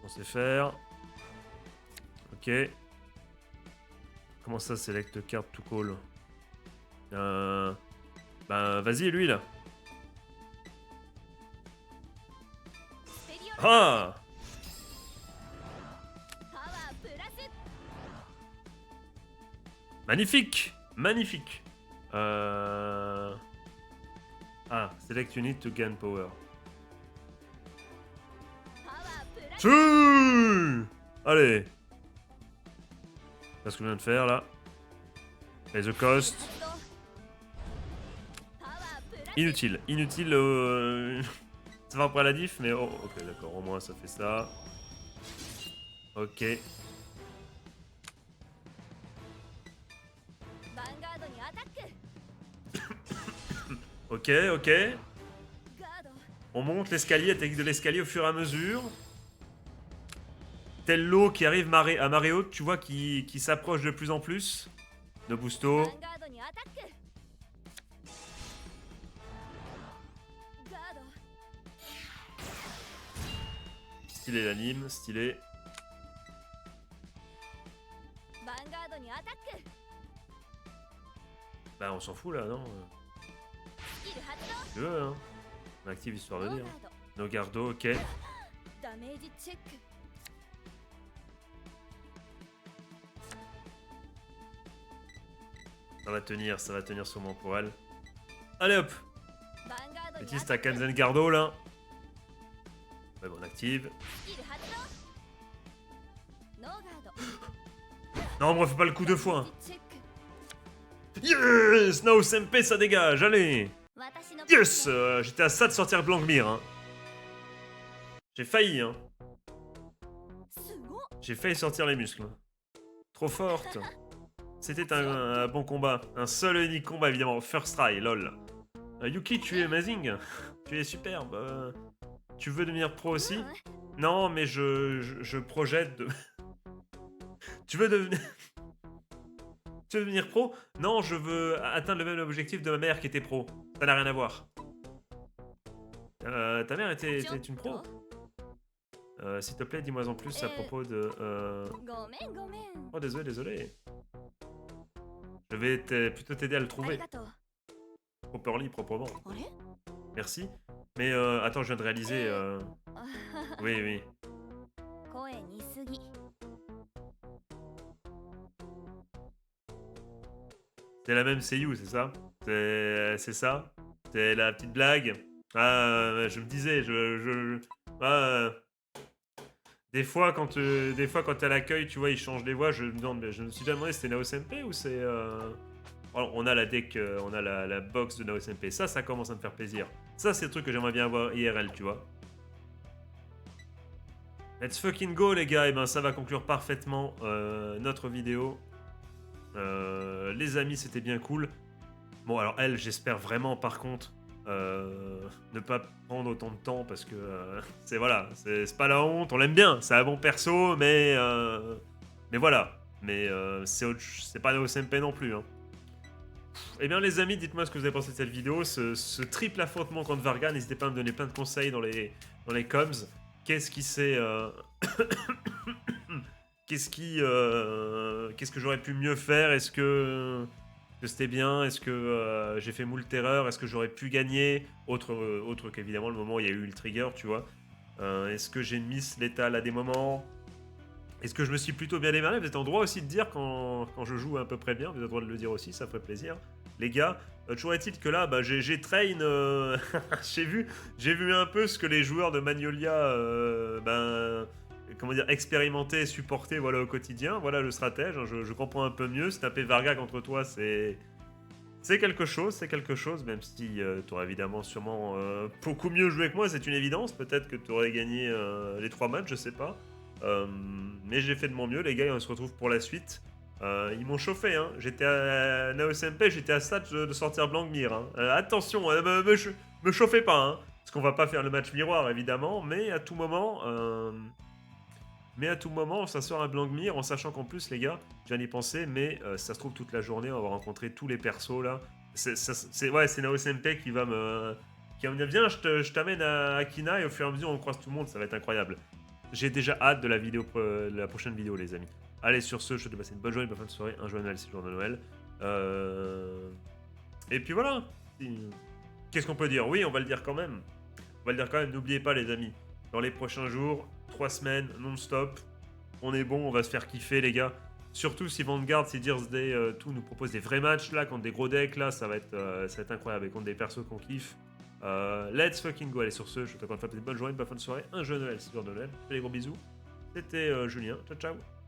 ー On sait faire. Ok. Comment ça, select card to call? Ben, vas-y, lui là. スペリオル Ah! パワープラス Magnifique! Magnifique! Ah, select unit to gain power. パワープラス Tchou! Allez! C'est ce que je viens de faire là. Et the cost. 発動パワープラス Inutile. Inutile. Ça va après la diff, mais oh, ok, d'accord. Au moins ça fait ça. Ok. ヴァンガードにアタック Ok, ok. ガード On monte l'escalier, technique de l'escalier au fur et à mesure. Tel l'eau qui arrive à marée haute, tu vois, qui s'approche de plus en plus. Nobusto. ヴァンガードにアタックガード Stylé l'anime, stylé. ヴァンガードにアタック Bah on s'en fout là, non? スキル発動 Tu veux, hein? On active histoire de ノー dire. ガード No gardo, ok. ダメージチェック Ça va tenir sûrement pour elle. Allez hop! ヴァンガードに Utilise アタ ta ック Kanzen Gardo là. Ouais, bon, on active. スキル発動ノーガード Non, on refait pas le coup deux fois. チェック Yes! No SMP, ça dégage, allez! 私の Yes! J'étais à ça de sortir Blancmire, hein. J'ai failli, hein. すごっ J'ai failli sortir les muscles. Trop forte. C'était un bon combat. Un seul et unique combat, évidemment. First try, lol. Yuki, tu es amazing. Tu es superbe. Tu veux devenir pro aussi? うん Non, mais je projette de... Tu veux devenir... Tu veux devenir pro? Non, je veux atteindre le même objectif de ma mère qui était pro. Ça n'a rien à voir. Ta mère était une pro? S'il te plaît, dis-moi en plus à propos de... ごめんごめん Oh, désolé, désolé. Je vais plutôt t'aider à le あり trouver. がとう Properly, proprement. あれ Merci. Mais attends, je viens de réaliser... Oui, oui. 声似すぎ C'est la même Seiyu, c'est ça? C'est ça? C'est la petite blague? Ah, je me disais, ah, des fois, quand t'es à l'accueil, tu vois, ils changent les voix, je me demande, mais je me suis déjà demandé si c'était Nao SMP ou c'est... Alors, on a la deck, on a la box de Nao SMP. Ça commence à me faire plaisir. Ça, c'est le truc que j'aimerais bien avoir IRL, tu vois. Let's fucking go, les gars. Et ben, ça va conclure parfaitement notre vidéo. Les amis, c'était bien cool. Bon, alors elle, j'espère vraiment, par contre, ne pas prendre autant de temps parce que c'est voilà, c'est pas la honte. On l'aime bien, c'est un bon perso, mais voilà. Mais c'est pas OSMP non plus. Hein. Eh bien, les amis, dites-moi ce que vous avez pensé de cette vidéo. Ce triple affrontement contre Varga, n'hésitez pas à me donner plein de conseils dans les coms. Qu'est-ce qui s'est qu'est-ce que j'aurais pu mieux faire? Est-ce que c'était bien? Est-ce que j'ai fait moult erreurs? Est-ce que j'aurais pu gagner? Autre qu'évidemment le moment où il y a eu le trigger, tu vois. Est-ce que j'ai miss létal à des moments? Est-ce que je me suis plutôt bien démarré? Vous êtes en droit aussi de dire quand je joue à peu près bien. Vous avez le droit de le dire aussi, ça ferait plaisir. Les gars, toujours est-il que là, bah, j'ai train... j'ai vu un peu ce que les joueurs de Magnolia... comment dire, expérimenter et supporter voilà, au quotidien. Voilà le stratège, hein, je comprends un peu mieux. Se taper Varga contre toi, c'est quelque chose, même si tu aurais évidemment sûrement beaucoup mieux joué que moi, c'est une évidence. Peut-être que tu aurais gagné les 3 matchs, je sais pas. Mais j'ai fait de mon mieux, les gars, et on se retrouve pour la suite. Ils m'ont chauffé, hein. J'étais à NaOSMP, j'étais à ça de sortir Blancmire. Hein. Attention, me chauffez pas, hein. Parce qu'on va pas faire le match miroir, évidemment, mais à tout moment... ça sort un Blancmire, en sachant qu'en plus, les gars, je viens d'y penser, mais ça se trouve toute la journée, on va rencontrer tous les persos, là. C'est NaOSMP qui va me dire, viens, je t'amène à Akina, et au fur et à mesure, on croise tout le monde, ça va être incroyable. J'ai déjà hâte de la prochaine vidéo, les amis. Allez, sur ce, je te souhaite de passer une bonne journée, une bonne fin de soirée, un joyeux Noël, c'est le jour de Noël. Et puis voilà. Qu'est-ce qu'on peut dire? Oui, on va le dire quand même. On va le dire quand même, n'oubliez pas, les amis. Dans les prochains jours, 3 semaines, non-stop, on est bon, on va se faire kiffer, les gars. Surtout si Vanguard, si Dears Day, tout nous propose des vrais matchs, là, contre des gros decks, là, ça va être incroyable. Et contre des persos qu'on kiffe. Let's fucking go. Allez, sur ce, je vous souhaite encore une fois une bonne journée, une bonne fin de soirée, un joyeux Noël, c'est le jour de Noël. Je fais des gros bisous. C'était Julien. Ciao, ciao.